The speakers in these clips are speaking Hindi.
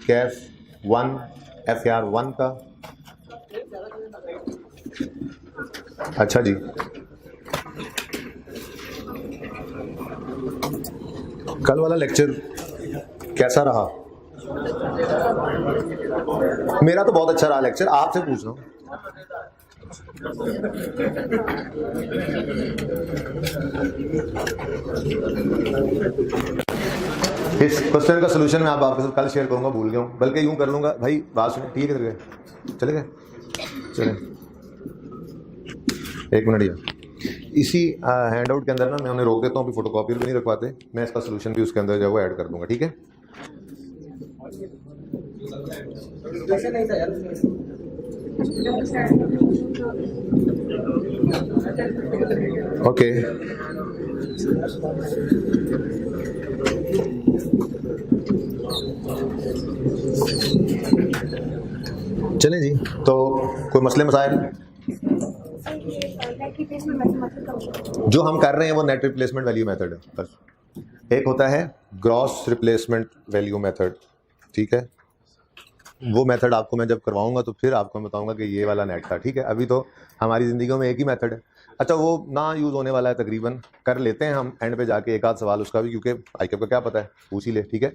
कैफ 1 FAR 1 का। अच्छा जी, कल वाला लेक्चर कैसा रहा? मेरा तो बहुत अच्छा रहा लेक्चर, आपसे पूछ रहा हूँ। इस क्वेश्चन का सोल्यूशन मैं आपके साथ कल शेयर करूंगा, भूल गया हूँ, बल्कि यूं कर लूंगा। भाई बात सुनिए, ठीक है, किधर गए? चले गए? चले, एक मिनट यार। इसी हैंड आउट के अंदर ना मैं उन्हें रोक देता हूँ, अभी फोटोकॉपी भी नहीं रखवाते, मैं इसका सोल्यूशन भी उसके अंदर जो है वो ऐड कर दूंगा, ठीक है? ओके, चलें जी। तो कोई मसले मसाइल जो हम कर रहे हैं वो नेट रिप्लेसमेंट वैल्यू मेथड है। बस एक होता है ग्रॉस रिप्लेसमेंट वैल्यू मेथड, ठीक है? वो मेथड आपको मैं जब करवाऊंगा तो फिर आपको मैं बताऊंगा कि ये वाला नेट था, ठीक है? अभी तो हमारी ज़िंदगियों में एक ही मेथड है। अच्छा, वो ना यूज़ होने वाला है, तकरीबन कर लेते हैं हम एंड पे जाके एक आध सवाल उसका भी, क्योंकि आईकेप का क्या पता है, पूछ ही ले, ठीक है?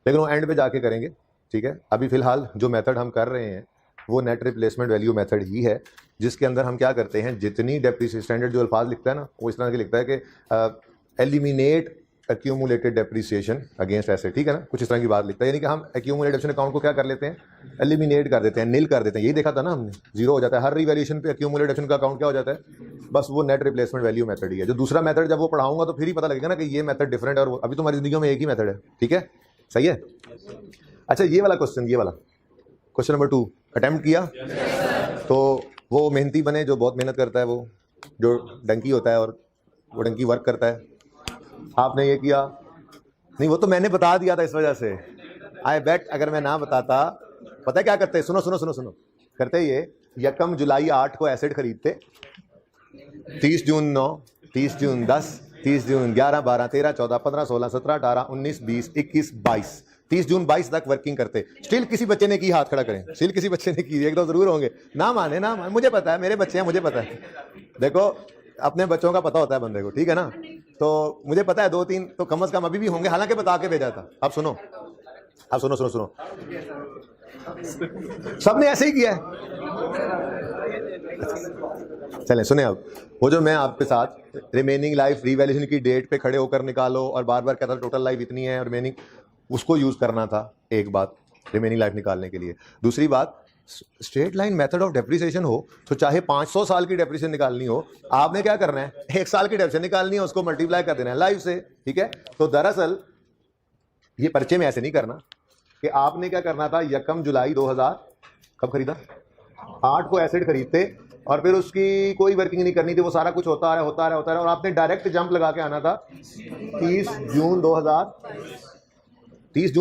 लेकिन वो एंड पे जाके करेंगे, ठीक है? अभी फ़िलहाल जो मेथड हम कर रहे हैं वो नेट रिप्लेसमेंट वैल्यू मेथड ही है, जिसके अंदर हम क्या करते हैं, जितनी डेप्रिसिएशन स्टैंडर्ड जो अल्फाज लिखता है ना, वो इस तरह के लिखता है कि eliminate accumulated depreciation against asset, ठीक है ना? कुछ इस तरह की बात लिखता है, यानी कि हम एक्यूमुलेटेड अकाउंट को क्या कर लेते हैं, एलिमिनेट कर देते हैं, नील कर देते हैं। यही देखा था ना हमने, जीरो हो जाता है हर रिवैल्यूएशन पे, एक्यूमुलेटेड का अकाउंट क्या हो जाता है, बस वो नेट रिप्लेसमेंट वैल्यू मेथड ही है। जो दूसरा मेथड जब वो पढ़ाऊंगा तो फिर ही पता लगेगा ना कि ये मेथड डिफरेंट है, और अभी तो हमारी जिंदगी में एक ही मेथड है, ठीक है? सही है? अच्छा, ये वाला क्वेश्चन, ये वाला क्वेश्चन नंबर 2 अटेम्प्ट किया तो वो मेहनती बने जो बहुत मेहनत करता है, वो जो डंकी होता है और वो डंकी वर्क करता है। आपने ये किया नहीं, वो तो मैंने बता दिया था इस वजह से। आई बेट अगर मैं ना बताता, पता है क्या करते? सुनो सुनो सुनो सुनो, करते ये 1 जुलाई 8 को एसेट खरीदते, 30 जून 9, 30 जून 10, 30 जून 11, 12, 13, 14, 15, 16, 17, 18, 19, 20, 21, 22, 30 जून 22 तक वर्किंग करते। स्टिल किसी बच्चे ने की, हाथ खड़ा करें, स्टिल किसी बच्चे ने की, एक दो जरूर होंगे, ना माने ना माने, मुझे पता है, मेरे बच्चे हैं, मुझे पता है। देखो, अपने बच्चों का पता होता है बंदे को, ठीक है ना? तो मुझे पता है 2-3 तो कम से कम अभी भी होंगे, हालांकि बता के भेजा था। अब सुनो, अब सुनो सुनो सुनो, सबने ऐसे ही किया है। चलें सुने, अब वो जो मैं आपके साथ रिमेनिंग लाइफ रिवैल्यूएशन की डेट पे खड़े होकर निकालो और बार बार कहता था टोटल लाइफ इतनी है और रिमेनिंग, उसको यूज करना था, एक बात रिमेनिंग लाइफ निकालने के लिए। दूसरी बात, straight line method of depreciation हो तो चाहे 500 साल की डेप्रिसिएशन निकालनी हो, आपने क्या करना है, 1 साल की डेप्रिसिएशन निकालनी है, उसको मल्टीप्लाई कर देना है लाइफ से, ठीक है? तो दरअसल ये पर्चे में ऐसे नहीं करना कि आपने क्या करना था, 1 जुलाई 2000 कब खरीदा, 8 को एसेट खरीदते और फिर उसकी कोई वर्किंग नहीं करनी थी, वो सारा कुछ होता आ रहा होता आ रहा होता आ रहा, और आपने डायरेक्ट जंप लगा के आना था 30 जून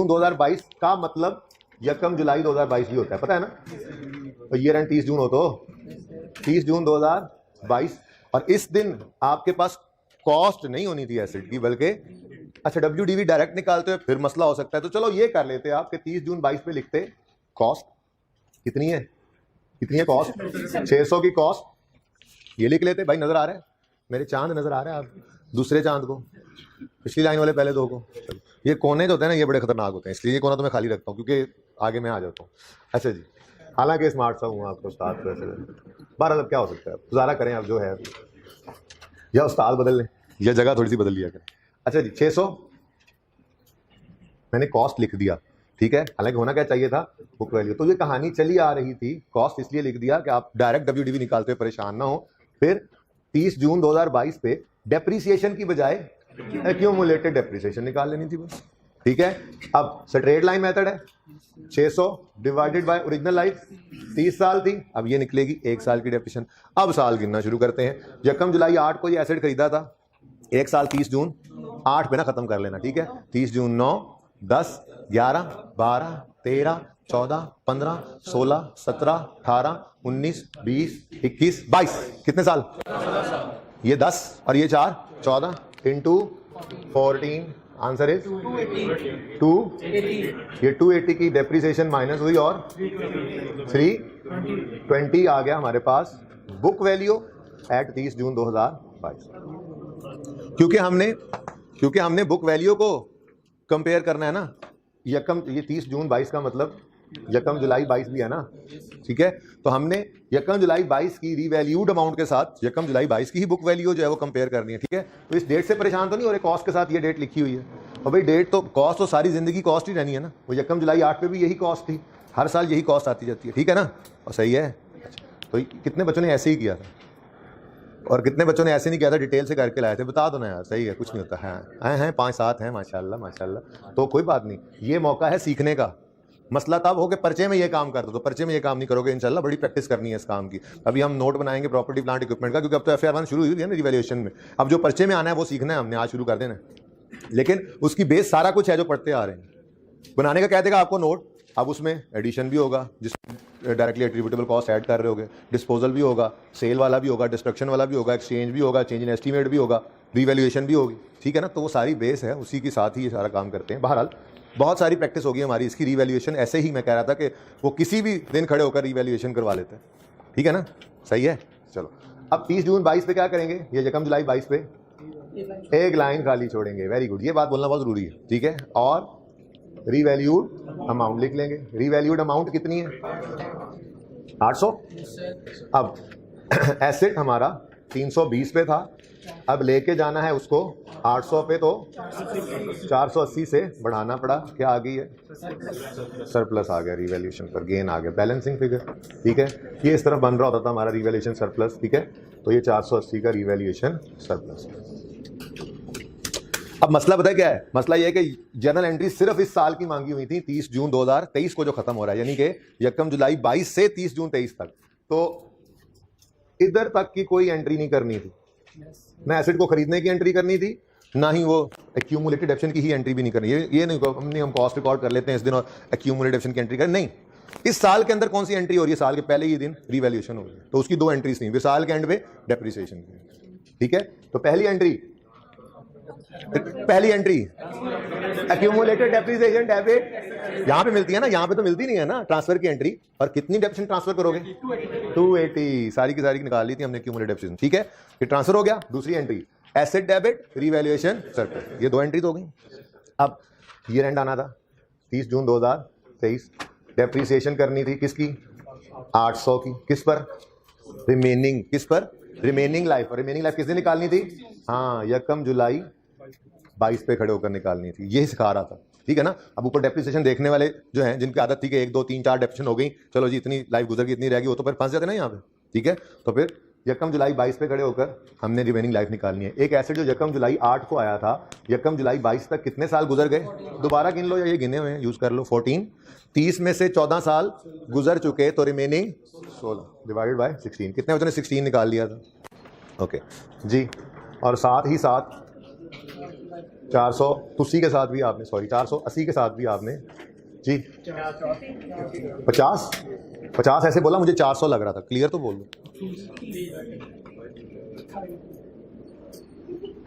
2022 का मतलब 1 जुलाई 2022 भी होता है, पता है ना? तो ईयर एंड 30 जून हो तो 30 जून 2022, और इस दिन आपके पास कॉस्ट नहीं होनी थी एसेट की, बल्कि अच्छा WDV डायरेक्ट निकालते हुए फिर मसला हो सकता है, तो चलो ये कर लेते आप कि 30 जून 22 पे लिखते कॉस्ट कितनी है, कितनी है कॉस्ट, 600 की कॉस्ट, ये लिख लेते। भाई नजर आ रहा है, मेरे चांद नजर आ रहा है, आप दूसरे चांद को, पिछली लाइन वाले पहले 2 को। ये कोने जो होते हैं ना, ये बड़े खतरनाक होते हैं, इसलिए ये कोना तो मैं खाली रखता हूँ क्योंकि आगे मैं आ जाता हूँ। अच्छा जी, हालांकि स्मार्ट सा हूँ आपको उस्ताद को ऐसे, 12 क्या हो सकता है, गुजारा करें आप जो है, या उस्ताद बदल लें या जगह थोड़ी सी बदल लिया करें। अच्छा जी, 600 मैंने कॉस्ट लिख दिया, ठीक है? हालांकि होना क्या चाहिए था, बुक वैल्यू। तो ये कहानी चली आ रही थी, कॉस्ट इसलिए लिख दिया कि आप डायरेक्ट WDV निकालते हुए परेशान ना हो। फिर 30 जून 2022 पे डेप्रिसिएशन की बजाय एक्यूमुलेटेड डेप्रिसिएशन निकाल लेनी थी बस, ठीक है? अब स्ट्रेट लाइन मेथड है, 600 डिवाइडेड बाय ओरिजिनल लाइफ 30 साल थी, अब ये निकलेगी 1 साल की डेप्रिसिएशन। अब साल गिनना शुरू करते हैं, 1 जुलाई 8 को ये एसेट खरीदा था, 1 साल 30 जून 8 पे ना खत्म कर लेना, ठीक है? 30 जून 9, 10, 11, 12, 13, 14, 15, 16, 17, 18, 19, 20, 21, 22, कितने साल? ये 10 और ये 4, 14 इंटू 14 आंसर इज 280। ये 280 की डेप्रिसिएशन माइनस हुई और 320 आ गया हमारे पास बुक वैल्यू एट 30 जून 2022। क्योंकि हमने बुक वैल्यू को कंपेयर करना है ना, यकम ये 30 जून 22 का मतलब यकम जुलाई 22 भी है ना, ठीक है। तो हमने यकम जुलाई 22 की रीवैल्यूड अमाउंट के साथ यकम जुलाई 22 की ही बुक वैल्यू जो है वो कंपेयर करनी है, ठीक है। तो इस डेट से परेशान तो नहीं हो रहे, कॉस्ट के साथ ये डेट लिखी हुई है। और भाई डेट तो कॉस्ट तो सारी जिंदगी कॉस्ट ही रहनी है ना, वो यकम जुलाई 8 पे भी यही कॉस्ट थी, हर साल यही कॉस्ट आती जाती है, ठीक है ना। और सही है। तो कितने बच्चों ने ऐसे ही किया था और कितने बच्चों ने ऐसे नहीं किया था, डिटेल से करके लाए थे, बता दो ना यार। सही है, कुछ नहीं होता है, हैं 5-7 हैं माशाल्लाह माशाल्लाह। तो कोई बात नहीं, ये मौका है सीखने का। मसला तब हो कि पर्चे में ये काम कर दो, तो पर्चे में ये काम नहीं करोगे इंशाल्लाह, बड़ी प्रैक्टिस करनी है इस काम की। अभी हम नोट बनाएंगे प्रॉपर्टी प्लांट इक्विपमेंट का, क्योंकि अब तो FAR 1 शुरू हुई है ना रिवैल्यूएशन में। अब जो पर्चे में आना है वो सीखना है हमने, आज शुरू कर देना है। लेकिन उसकी बेस सारा कुछ है जो पढ़ते आ रहे हैं। बनाने का क्या देगा आपको नोट, अब उसमें एडिशन भी होगा जिसमें डायरेक्टली एट्रीब्यूटेबल कॉस्ट ऐड कर रहे होगे, डिस्पोजल भी होगा, सेल वाला भी होगा, डिस्ट्रक्शन वाला भी होगा, एक्सचेंज भी होगा, चेंज इन एस्टीमेट भी होगा, रीवैल्यूएशन भी होगी, ठीक है ना। तो वो सारी बेस है, उसी के साथ ही ये सारा काम करते हैं। बहरहाल बहुत सारी प्रैक्टिस होगी हमारी इसकी। रीवैल्यूएशन ऐसे ही मैं कह रहा था कि वो किसी भी दिन खड़े होकर रीवैल्यूएशन करवा लेते हैं, ठीक है ना। सही है। चलो अब 30 जून 22 पे क्या करेंगे, ये यकम जुलाई 22 पे एक लाइन खाली छोड़ेंगे। वेरी गुड, ये बात बोलना बहुत जरूरी है, ठीक है। और रीवैल्यूड अमाउंट लिख लेंगे। रीवैल्यूड अमाउंट कितनी है, 800। अब एसेट हमारा 320 पे था, अब लेके जाना है उसको 800 पे, तो 480 से बढ़ाना पड़ा। क्या आ गई है, सरप्लस आ गया, रीवैल्यूएशन पर गेन आ गया, बैलेंसिंग फिगर, ठीक है। ये इस तरफ बन रहा होता था हमारा रीवैल्यूएशन सरप्लस, ठीक है। तो ये 480 का रीवैल्यूएशन सरप्लस। अब मसला पता है क्या है, मसला ये है कि जर्नल एंट्री सिर्फ इस साल की मांगी हुई थी, 30 जून 2023 को जो खत्म हो रहा है, यानी कि यकम जुलाई 22 से 30 जून 23 तक। तो इधर तक की कोई एंट्री नहीं करनी थी, ना एसेट को खरीदने की एंट्री करनी थी, ना ही वो एक्यूमुलेटेड एप्शन की ही एंट्री भी नहीं करनी। ये नहीं हम कॉस्ट रिकॉर्ड कर लेते हैं इस दिन और एक्यूमुलेटेड एप्शन की एंट्री करें, नहीं। इस साल के अंदर कौन सी एंट्री हो रही है, साल के पहले ही दिन रीवैल्यूएशन हो रही है, तो उसकी 2 एंट्रीज नहीं, साल के एंड पे डेप्रिसिएशन की, ठीक है। तो पहली एंट्री एक्यूमुलेटेड डेप्रिसिएशन डेबिट यहां पे मिलती है ना, यहां पे तो मिलती नहीं है ना ट्रांसफर की एंट्री। और कितनी डेप्रिसिएशन ट्रांसफर करोगे, 280, सारी की सारी निकाल ली थी हमने एक्यूमुलेटेड डेप्रिसिएशन, ठीक है। ये ट्रांसफर हो गया। दूसरी entry asset debit revaluation surplus, ये 2 एंट्री तो हो गई। अब ईयर एंड आना था 30 जून 2023, डेप्रिसिएशन करनी थी किसकी, 800 की, किस पर, रिमेनिंग, किस पर, रिमेनिंग लाइफ। और रिमेनिंग लाइफ किसने निकालनी थी, हाँ यकम जुलाई 22 पे खड़े होकर निकालनी थी, यही सिखा रहा था, ठीक है ना। अब ऊपर डेप्रिसिएशन देखने वाले जो हैं, जिनकी आदत थी कि 1 2 3 4 डेप्रिसिएशन हो गई, चलो जी इतनी लाइफ गुजर गई, इतनी रह गई, वो तो फिर फंस जाते ना यहाँ पे, ठीक है। तो फिर यकम जुलाई 22 पे खड़े होकर हमने रिमेनिंग लाइफ निकालनी है। एक एसेट जो यकम जुलाई 8 को आया था, यकम जुलाई 22 तक कितने साल गुजर गए, दोबारा गिन लो या ये गिने हुए हैं यूज कर लो, 14। 30 में से 14 साल गुजर चुके, तो रिमेनिंग 16 डिवाइडेड बाय 16, कितने बच्चों ने 16 निकाल लिया था, ओके जी। और साथ ही साथ 480 के साथ भी आपने, सॉरी 480 के साथ भी आपने जी 50 ऐसे बोला, मुझे 400 लग रहा था, क्लियर तो बोल दो।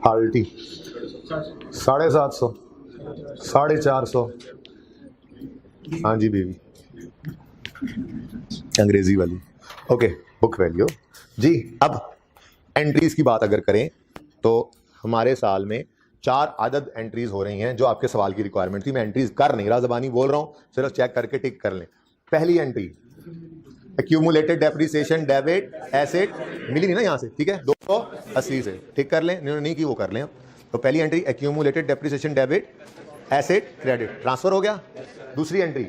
30 750 450, हाँ जी बेबी, अंग्रेजी वाली, ओके। बुक वैल्यू जी। अब एंट्रीज की बात अगर करें तो हमारे साल में 4 अदद एंट्रीज हो रही हैं जो आपके सवाल की रिक्वायरमेंट थी। मैं एंट्रीज कर नहीं रहा, ज़बानी बोल रहा हूं, सिर्फ चेक करके टिक कर लें। पहली entry accumulated depreciation debit asset, मिली नहीं ना यहाँ से, ठीक है, 280 से टिक कर लें, इन्होंने नहीं की वो कर लें। तो पहली entry accumulated depreciation debit asset credit, transfer हो गया। दूसरी entry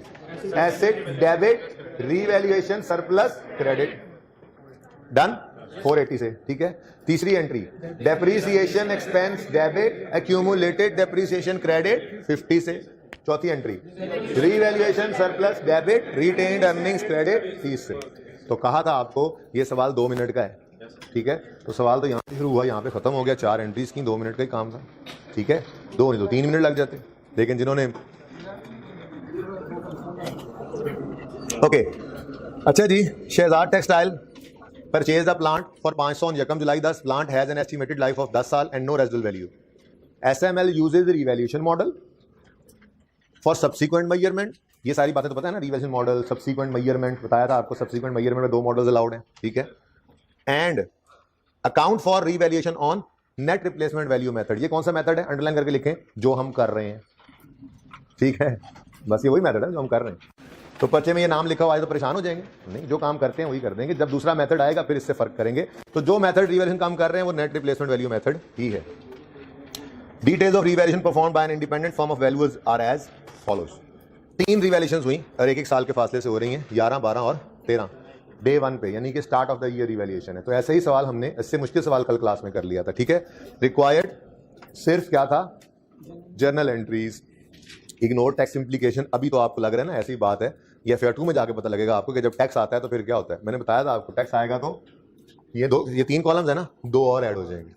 asset debit revaluation surplus credit, done, 480 से, ठीक है। तीसरी entry depreciation expense debit accumulated depreciation credit 50 से। चौथी entry revaluation surplus debit retained earnings credit 30 से। तो कहा था आपको ये सवाल 2 मिनट का है, ठीक है। तो सवाल तो यहाँ से शुरू हुआ, यहाँ पे खत्म हो गया। 4 एंट्रीज की, 2 मिनट का ही काम था, ठीक है। 2 नहीं तो 3 मिनट लग जाते, लेकिन जिन्होंने ओके। अच्छा जी, Shahzad textile purchase the plant for 500 on यकम जुलाई 10, plant has an estimated life of 10 साल and no residual value. SML uses revaluation model for subsequent measurement. ये सारी बातें तो पता है ना, रिवैल्यूएशन मॉडल, सब्सिक्वेंट मेजरमेंट, बताया था आपको सब्सिक्वेंट मेजरमेंट में 2 मॉडल्स अलाउड हैं, ठीक है। And account for revaluation on net replacement value method. ये कौन सा मेथड है, अंडरलाइन करके लिखें, जो हम कर रहे हैं, ठीक है। बस ये वही मेथड है जो हम कर रहे हैं। तो पर्चे में ये नाम लिखा हुआ है तो परेशान हो जाएंगे, नहीं, जो काम करते हैं वही कर देंगे। जब दूसरा मेथड आएगा फिर इससे फर्क करेंगे। तो जो मेथड रिवैल्यूएशन काम कर रहे हैं वो नेट रिप्लेसमेंट वैल्यू मेथड ही है। Details of revaluation performed by an independent firm of values are as follows. 3 revaluation हुई और 1-1 साल के फासले से हो रही हैं, 11, 12 और 13, डे 1 पे, यानी कि start of the year revaluation है। तो ऐसे ही सवाल हमने, इससे मुश्किल सवाल कल क्लास में कर लिया था, ठीक है। रिक्वायर्ड सिर्फ क्या था, journal entries, ignore tax implication. अभी तो आपको लग रहा है ना ऐसी ही बात है, ये FAR 2 में जाके पता लगेगा आपको कि जब टैक्स आता है तो फिर क्या होता है। मैंने बताया था आपको, टैक्स आएगा तो ये 3 कॉलम्स है ना, 2 और ऐड हो जाएंगे,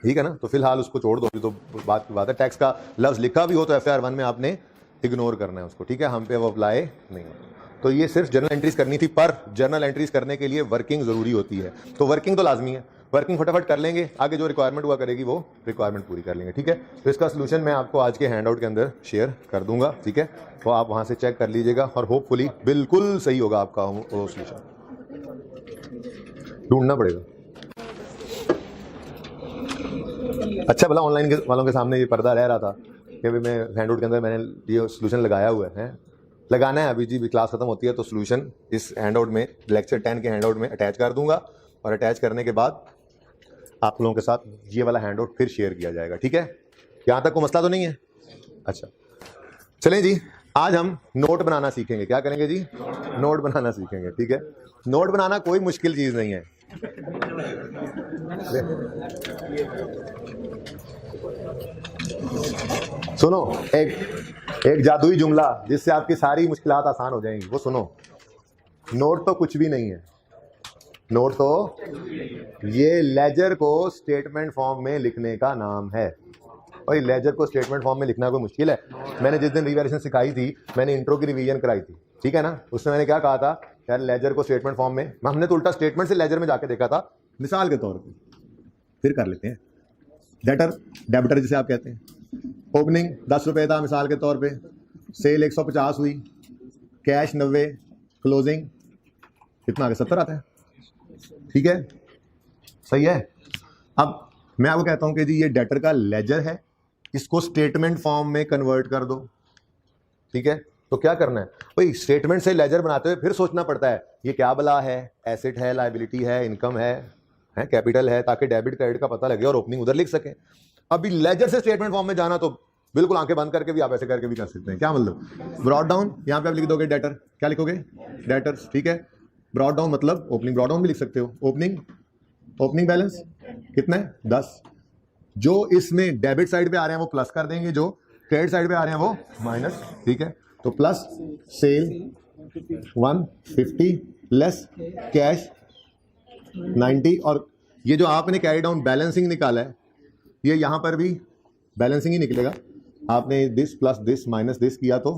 ठीक है ना। तो फिलहाल उसको छोड़ दो, तो बात की बात है। टैक्स का लफ्ज लिखा भी हो तो FAR 1 में आपने इग्नोर करना है उसको, ठीक है, हम पे वो अप्लाई नहीं होता। तो ये सिर्फ जर्नल एंट्रीज करनी थी, पर जर्नल एंट्रीज करने के लिए वर्किंग जरूरी होती है। तो वर्किंग तो लाजमी है, वर्किंग फटाफट कर लेंगे, आगे जो रिक्वायरमेंट हुआ करेगी वो रिक्वायरमेंट पूरी कर लेंगे, ठीक है। तो इसका सोल्यूशन मैं आपको आज के हैंडआउट के अंदर शेयर कर दूंगा, ठीक है। तो आप वहां से चेक कर लीजिएगा और होपफुली बिल्कुल सही होगा आपका वो सोल्यूशन। ढूंढना पड़ेगा। अच्छा भला ऑनलाइन वालों के सामने ये पर्दा रह रहा था कि अभी मैं हैंडआउट के अंदर मैंने ये सोल्यूशन लगाया हुआ है, लगाना है अभी जी, भी क्लास खत्म होती है तो सोल्यूशन इस हैंडआउट में, लेक्चर 10 के हैंडआउट में अटैच कर दूंगा और अटैच करने के बाद आप लोगों के साथ ये वाला हैंडआउट फिर शेयर किया जाएगा, ठीक है। यहाँ तक कोई मसला तो नहीं है? अच्छा चलें जी, आज हम नोट बनाना सीखेंगे। क्या करेंगे जी? नोट बनाना सीखेंगे, ठीक है। नोट बनाना कोई मुश्किल चीज नहीं है। सुनो, एक जादुई जुमला जिससे आपकी सारी मुश्किलात आसान हो जाएंगी, वो सुनो। नोट तो कुछ भी नहीं है, नोट तो ये लेजर को स्टेटमेंट फॉर्म में लिखने का नाम है। और लेजर को स्टेटमेंट फॉर्म में लिखना कोई मुश्किल है? मैंने जिस दिन रिवैल्यूएशन सिखाई थी, मैंने इंट्रो की रिवीजन कराई थी, ठीक है ना। उसमें मैंने क्या कहा था, यार लेजर को स्टेटमेंट फॉर्म में, हमने तो उल्टा स्टेटमेंट से लेजर में जाके देखा था। मिसाल के तौर पे फिर कर लेते हैं। डेटर, डेबिटर जिसे आप कहते हैं, ओपनिंग 10 रुपये था मिसाल के तौर पे, सेल 150 हुई, कैश 90, क्लोजिंग कितना आ गया, 70 आता है, ठीक है, सही है। अब मैं आपको कहता हूं कि जी ये डेटर का लेजर है, इसको स्टेटमेंट फॉर्म में कन्वर्ट कर दो, ठीक है। तो क्या करना है भाई, स्टेटमेंट से लेजर बनाते हुए फिर सोचना पड़ता है ये क्या बला है, एसेट है, लायबिलिटी है, इनकम है, कैपिटल है, ताकि डेबिट क्रेडिट का पता लगे और ओपनिंग उधर लिख सके। अभी लेजर से स्टेटमेंट फॉर्म में जाना तो बिल्कुल आंखें बंद करके भी आप ऐसे करके भी कर सकते हैं। क्या मतलब, ब्रॉड डाउन, यहाँ पे आप लिख दोगे डेटर, क्या लिखोगे, डेटर्स, ठीक है। ब्रॉड डाउन मतलब ओपनिंग, ब्रॉड डाउन भी लिख सकते हो। ओपनिंग बैलेंस कितना है, 10। जो इसमें डेबिट साइड पे आ रहे हैं वो प्लस कर देंगे, जो क्रेडिट साइड पे आ रहे हैं वो माइनस, ठीक है। तो प्लस सेल 150 लेस कैश 90, और ये जो आपने कैरी डाउन बैलेंसिंग निकाला है ये यहाँ पर भी बैलेंसिंग ही निकलेगा। आपने this plus this minus this किया तो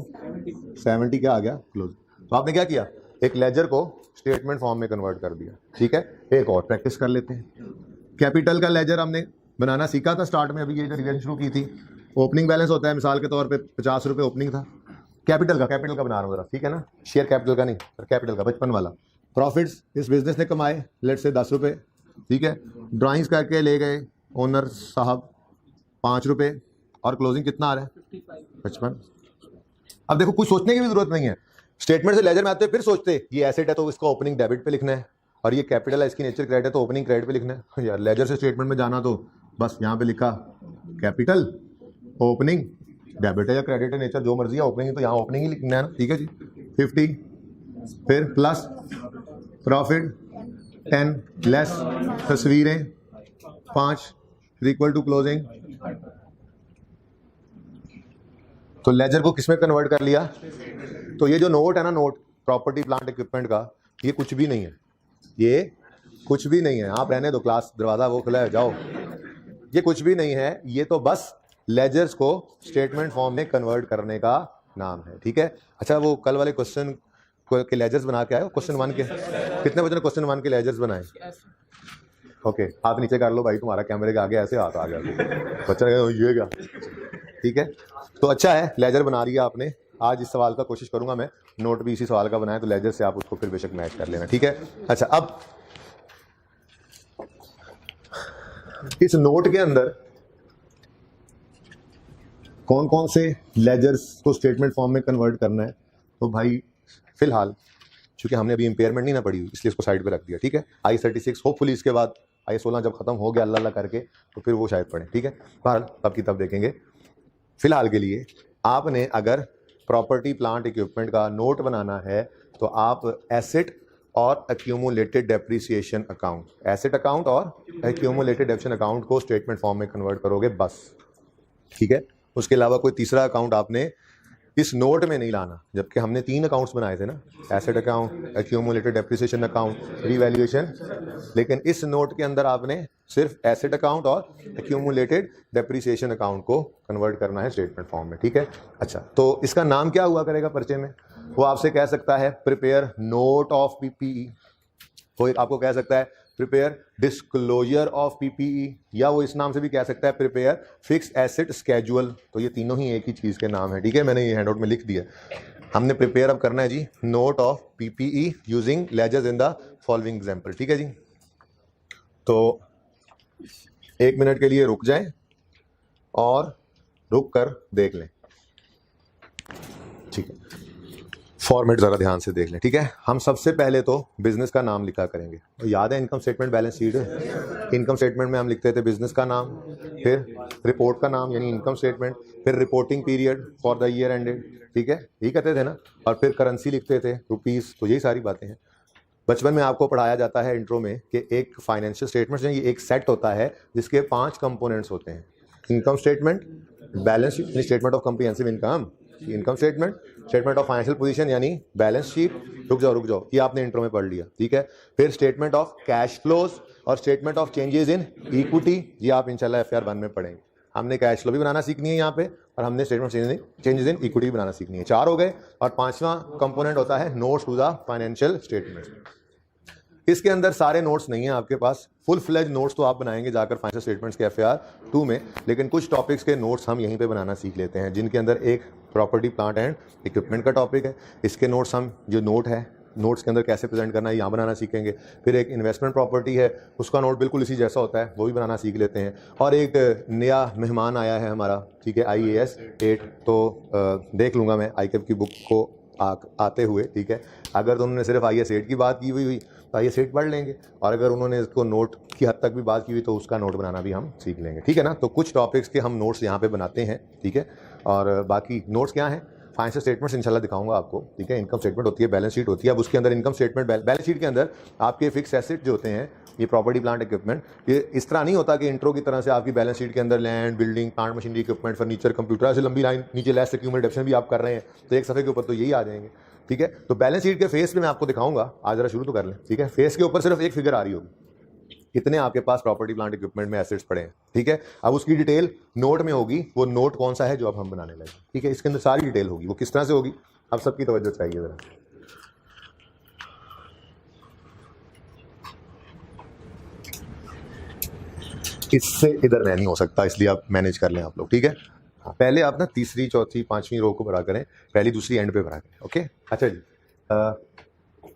70 क्या आ गया, क्लोज। तो आपने क्या किया, एक लेजर को स्टेटमेंट फॉर्म में कन्वर्ट कर दिया, ठीक है। एक और प्रैक्टिस कर लेते हैं। कैपिटल का लेजर हमने बनाना सीखा था स्टार्ट में, अभी ये जो रिवीजन शुरू की थी। ओपनिंग बैलेंस होता है मिसाल के तौर पे 50 रुपये ओपनिंग था। कैपिटल का बना रहा हूँ जरा, ठीक है ना, शेयर कैपिटल का नहीं, कैपिटल का बचपन वाला। प्रॉफिट्स इस बिजनेस ने कमाए लेट से 10 रुपये, ठीक है। ड्राइंग्स करके ले गए ओनर साहब 5 रुपये, और क्लोजिंग कितना आ रहा है, 55। अब देखो कुछ सोचने की भी जरूरत नहीं है, स्टेटमेंट से लेजर में आते हैं फिर सोचते ये एसेट है तो इसको ओपनिंग डेबिट पे लिखना है, और ये कैपिटल है इसकी नेचर क्रेडिट है तो ओपनिंग क्रेडिट पे लिखना है। यार लेजर से स्टेटमेंट में जाना तो बस यहाँ पे लिखा कैपिटल, ओपनिंग, डेबिट है या क्रेडिट है, नेचर जो मर्जी है, ओपनिंग तो यहाँ ओपनिंग ही लिखना है ना, ठीक है जी। 50 फिर प्लस प्रॉफिट 10 लेस तस्वीरें 5 इक्वल टू क्लोजिंग। तो लेजर को किसमें कन्वर्ट कर लिया। तो ये जो नोट है ना, नोट प्रॉपर्टी प्लांट इक्विपमेंट का, ये कुछ भी नहीं है, ये कुछ भी नहीं है। आप रहने दो, क्लास दरवाजा वो खुला है, जाओ। ये कुछ भी नहीं है, ये तो बस लेजर्स को स्टेटमेंट फॉर्म में कन्वर्ट करने का नाम है, ठीक है। अच्छा वो कल वाले क्वेश्चन के लेजर्स बना के आए, क्वेश्चन 1 के कितने बच्चों ने क्वेश्चन 1 के लेजर्स बनाए? ओके, हाथ नीचे कर लो भाई, तुम्हारा कैमरे के आगे ऐसे हाथ आ गया बच्चा ये क्या, ठीक है। तो अच्छा है, लेजर बना लिया आपने। आज इस सवाल का कोशिश करूंगा मैं नोट भी इसी सवाल का बनाए, तो लेजर से आप उसको फिर बेशक मैच कर लेना, ठीक है। अच्छा, अब इस नोट के अंदर कौन कौन से लेजर्स को स्टेटमेंट फॉर्म में कन्वर्ट करना है, तो भाई फिलहाल क्योंकि हमने अभी इंपेयरमेंट नहीं ना पढ़ी हुई, इसलिए इसको साइड पे रख दिया, ठीक है। I36 होपफुली इसके बाद I16 जब खत्म हो गया अल्लाह अल्लाह करके, तो फिर वो शायद पढ़ें, ठीक है। बहरहाल तब की तब देखेंगे। फिलहाल के लिए आपने अगर प्रॉपर्टी प्लांट इक्विपमेंट का नोट बनाना है तो आप एसेट और accumulated depreciation account, asset account और एक्यूमुलेटेड डेप्रिसिएशन अकाउंट को स्टेटमेंट फॉर्म में कन्वर्ट करोगे बस, ठीक है। उसके अलावा कोई तीसरा अकाउंट आपने इस नोट में नहीं लाना, जबकि हमने 3 अकाउंट्स बनाए थे ना, asset account, accumulated depreciation account, revaluation. लेकिन इस नोट के अंदर आपने सिर्फ एसेट अकाउंट और एक्यूमुलेटेड डेप्रिसिएशन अकाउंट को कन्वर्ट करना है स्टेटमेंट फॉर्म में, ठीक है। अच्छा, तो इसका नाम क्या हुआ करेगा पर्चे में? वो आपसे कह सकता है प्रिपेयर नोट ऑफ पीपीई, कोई आपको कह सकता है प्रिपेयर डिस्क्लोजर ऑफ पीपीई, या वो इस नाम से भी कह सकता है प्रिपेयर फिक्स एसेट स्केड्यूल। तो ये तीनों ही एक ही चीज़ के नाम है, ठीक है। मैंने ये हैंडआउट में लिख दिया। हमने प्रिपेयर अब करना है जी note of PPE using ledgers in the following example, ठीक है जी। तो 1 मिनट के लिए रुक जाएं और रुक कर देख लें, ठीक है। फॉर्मेट ज़रा ध्यान से देख लें, ठीक है। हम सबसे पहले तो बिजनेस का नाम लिखा करेंगे। तो याद है income statement balance sheet, income statement में हम लिखते थे बिजनेस का नाम, फिर रिपोर्ट का नाम यानी इनकम स्टेटमेंट, फिर reporting period for the year ended, ठीक है, यही कहते थे ना, और फिर करेंसी लिखते थे रुपीज़। तो यही सारी बातें हैं। बचपन में आपको पढ़ाया जाता है इंट्रो में कि एक फाइनेंशियल स्टेटमेंट ये एक सेट होता है जिसके 5 कंपोनेंट्स होते हैं। Income statement, balance sheet, statement of comprehensive income, income statement, statement of financial position यानी बैलेंस शीट, रुक जाओ, ये आपने इंट्रो में पढ़ लिया, ठीक है। फिर स्टेटमेंट ऑफ कैश फ्लोज और statement of changes in equity, ये आप इंशाल्लाह FR 1 में पढ़ेंगे। हमने कैश फ्लो भी बनाना सीखनी है यहाँ पे, और हमने स्टेटमेंट चेंजेस इन इक्विटी बनाना सीखनी है। 4 हो गए। और 5वां कंपोनेंट होता है notes to the financial statement. इसके अंदर सारे नोट्स नहीं है आपके पास, फुल फ्लेज नोट्स तो आप बनाएंगे जाकर फाइनेंशियल स्टेटमेंट्स के FR 2 में, लेकिन कुछ टॉपिक्स के नोट्स हम यहीं पे बनाना सीख लेते हैं, जिनके अंदर एक प्रॉपर्टी प्लांट एंड इक्विपमेंट का टॉपिक है। इसके नोट्स हम जो नोट है, नोट्स के अंदर कैसे प्रेजेंट करना है यहाँ बनाना सीखेंगे। फिर एक इन्वेस्टमेंट प्रॉपर्टी है, उसका नोट बिल्कुल इसी जैसा होता है, वो भी बनाना सीख लेते हैं। और एक नया मेहमान आया है हमारा, ठीक है, IAS 8, तो देख लूँगा मैं ICAP की बुक को आते हुए, ठीक है। अगर तो उन्होंने सिर्फ IAS 8 की बात की हुई तो IAS 8 पढ़ लेंगे, और अगर उन्होंने इसको नोट की हद तक भी बात की हुई तो उसका नोट बनाना भी हम सीख लेंगे, ठीक है ना। तो कुछ टॉपिक्स के हम नोट्स यहाँ पे बनाते हैं, ठीक है। और बाकी नोट्स क्या हैं, फाइनेंशियल स्टेटमेंट्स इंशाल्लाह दिखाऊंगा आपको, ठीक है। इनकम स्टेटमेंट होती है, बैलेंस शीट होती है। अब उसके अंदर इनकम स्टेटमेंट, बैलेंस शीट के अंदर आपके फिक्स एसेट जो होते हैं, ये प्रॉपर्टी प्लांट इक्विपमेंट, ये इस तरह नहीं होता कि इंट्रो की तरह से आपकी बैलेंस शीट के अंदर land, building, plant machinery, equipment, furniture, computer, ऐसे लंबी लाइन नीचे लेस एक्यूमुलेशन भी आप कर रहे हैं, तो एक सफ़े के ऊपर तो यही आ जाएंगे, ठीक है। तो बैलेंस शीट के फेस पे मैं आपको दिखाऊंगा, आज जरा शुरू तो कर लें, ठीक है। फेस के ऊपर सिर्फ एक फिगर आ रही होगी, कितने आपके पास प्रॉपर्टी प्लांट इक्विपमेंट में एसेट्स पड़े हैं, ठीक है। अब उसकी डिटेल नोट में होगी, वो नोट कौन सा है जो अब हम बनाने लगे, ठीक है। इसके अंदर सारी डिटेल होगी, वो किस तरह से होगी, अब सबकी तवज्जो चाहिए जरा। इससे इधर नहीं हो सकता, इसलिए आप मैनेज कर लें आप लोग, ठीक है। पहले आप ना तीसरी, चौथी, 5वीं रो को भरा करें, पहली दूसरी एंड पे भरा करें, ओके। अच्छा जी,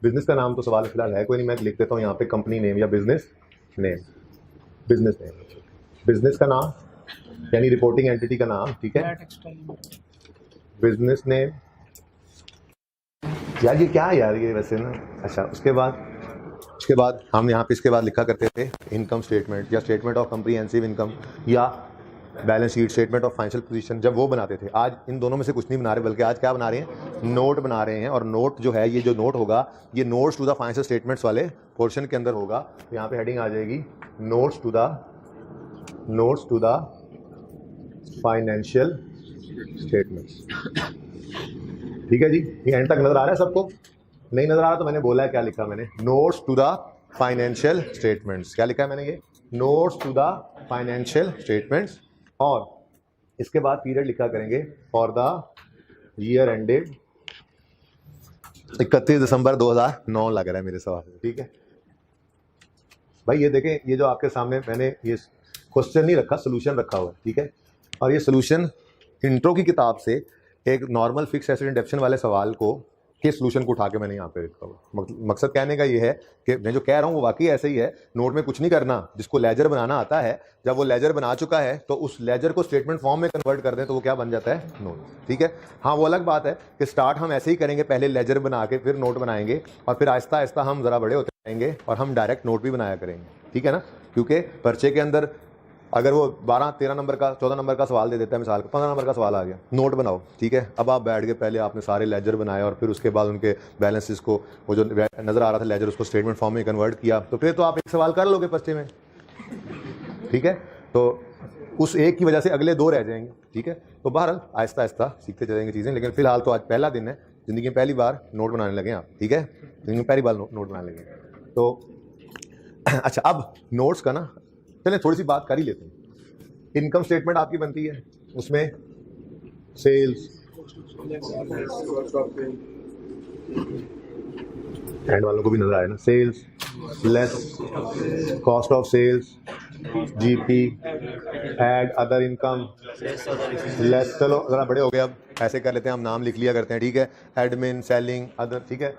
बिजनेस का नाम तो सवाल फिलहाल है कोई नहीं, मैं लिख देता हूँ यहाँ पे कंपनी नेम या business name, business name, business का नाम यानी रिपोर्टिंग एंटिटी का नाम, ठीक है, बिजनेस नेम। यार ये क्या है यार, ये वैसे ना, अच्छा उसके बाद हम यहाँ पे इसके बाद लिखा करते थे इनकम स्टेटमेंट या स्टेटमेंट ऑफ कॉम्प्रिहेंसिव इनकम या balance sheet, statement of financial position, जब वो बनाते थे। आज इन दोनों में से कुछ नहीं बना रहे, बल्कि आज क्या बना रहे हैं, नोट बना रहे हैं। और नोट जो है, ये जो नोट होगा, ये notes to the financial statements वाले पोर्शन के अंदर होगा। तो यहाँ पे हेडिंग आ जाएगी notes to the financial statements, ठीक है जी। ये एंड तक नजर आ रहा है सबको? नहीं नजर आ रहा तो मैंने बोला है, क्या लिखा मैंने, notes to the financial statements. क्या लिखा है मैंने, ये notes to the financial statements. और इसके बाद पीरियड लिखा करेंगे for the year ended 31 December 2009 लग रहा है मेरे सवाल से, ठीक है। भाई ये देखें, ये जो आपके सामने मैंने ये क्वेश्चन नहीं रखा, सोल्यूशन रखा हुआ है, ठीक है। और ये सोल्यूशन इंट्रो की किताब से एक नॉर्मल फिक्स एसिड इंडक्शन वाले सवाल को के सोल्यूशन को उठा के मैंने यहाँ पे रखा हुआ। मकसद कहने का ये है कि मैं जो कह रहा हूँ वो वाकई ऐसे ही है। नोट में कुछ नहीं करना, जिसको लेजर बनाना आता है, जब वो लेजर बना चुका है तो उस लेजर को स्टेटमेंट फॉर्म में कन्वर्ट कर दें तो वो क्या बन जाता है, नोट, ठीक है। हाँ, वो अलग बात है कि स्टार्ट हम ऐसे ही करेंगे, पहले लेजर बना के फिर नोट बनाएंगे, और फिर आहिस्ता आहिस्ता हम ज़रा बड़े होते जाएंगे और हम डायरेक्ट नोट भी बनाया करेंगे, ठीक है ना। क्योंकि पर्चे के अंदर अगर वो 12-13 नंबर का 14 नंबर का सवाल दे देता है, मिसाल 15 नंबर का सवाल आ गया, नोट बनाओ, ठीक है। अब आप बैठ के पहले आपने सारे लेजर बनाए और फिर उसके बाद उनके बैलेंसेस को, वो जो नज़र आ रहा था लेजर, उसको स्टेटमेंट फॉर्म में कन्वर्ट किया, तो फिर तो आप एक सवाल कर लोगे पर्चे में, ठीक है। तो उस एक की वजह से अगले 2 रह जाएंगे, ठीक है। तो बहरहाल आहिस्ता आहिस्ता सीखते चलेंगे चीज़ें, लेकिन फिलहाल तो आज पहला दिन है, ज़िंदगी में पहली बार नोट बनाने लगे आप, ठीक है। ज़िंदगी में पहली बार नोट बनाने लगे तो अच्छा, अब नोट्स का ना चलें थोड़ी सी बात कर ही लेते हैं। इनकम स्टेटमेंट आपकी बनती है, उसमें सेल्स, एंड वालों को भी नजर आए ना, sales less cost of sales, GP add other income less, चलो ज़रा बड़े हो गए, अब ऐसे कर लेते हैं, हम नाम लिख लिया करते हैं, ठीक है। एडमिन, सेलिंग, अदर, ठीक है,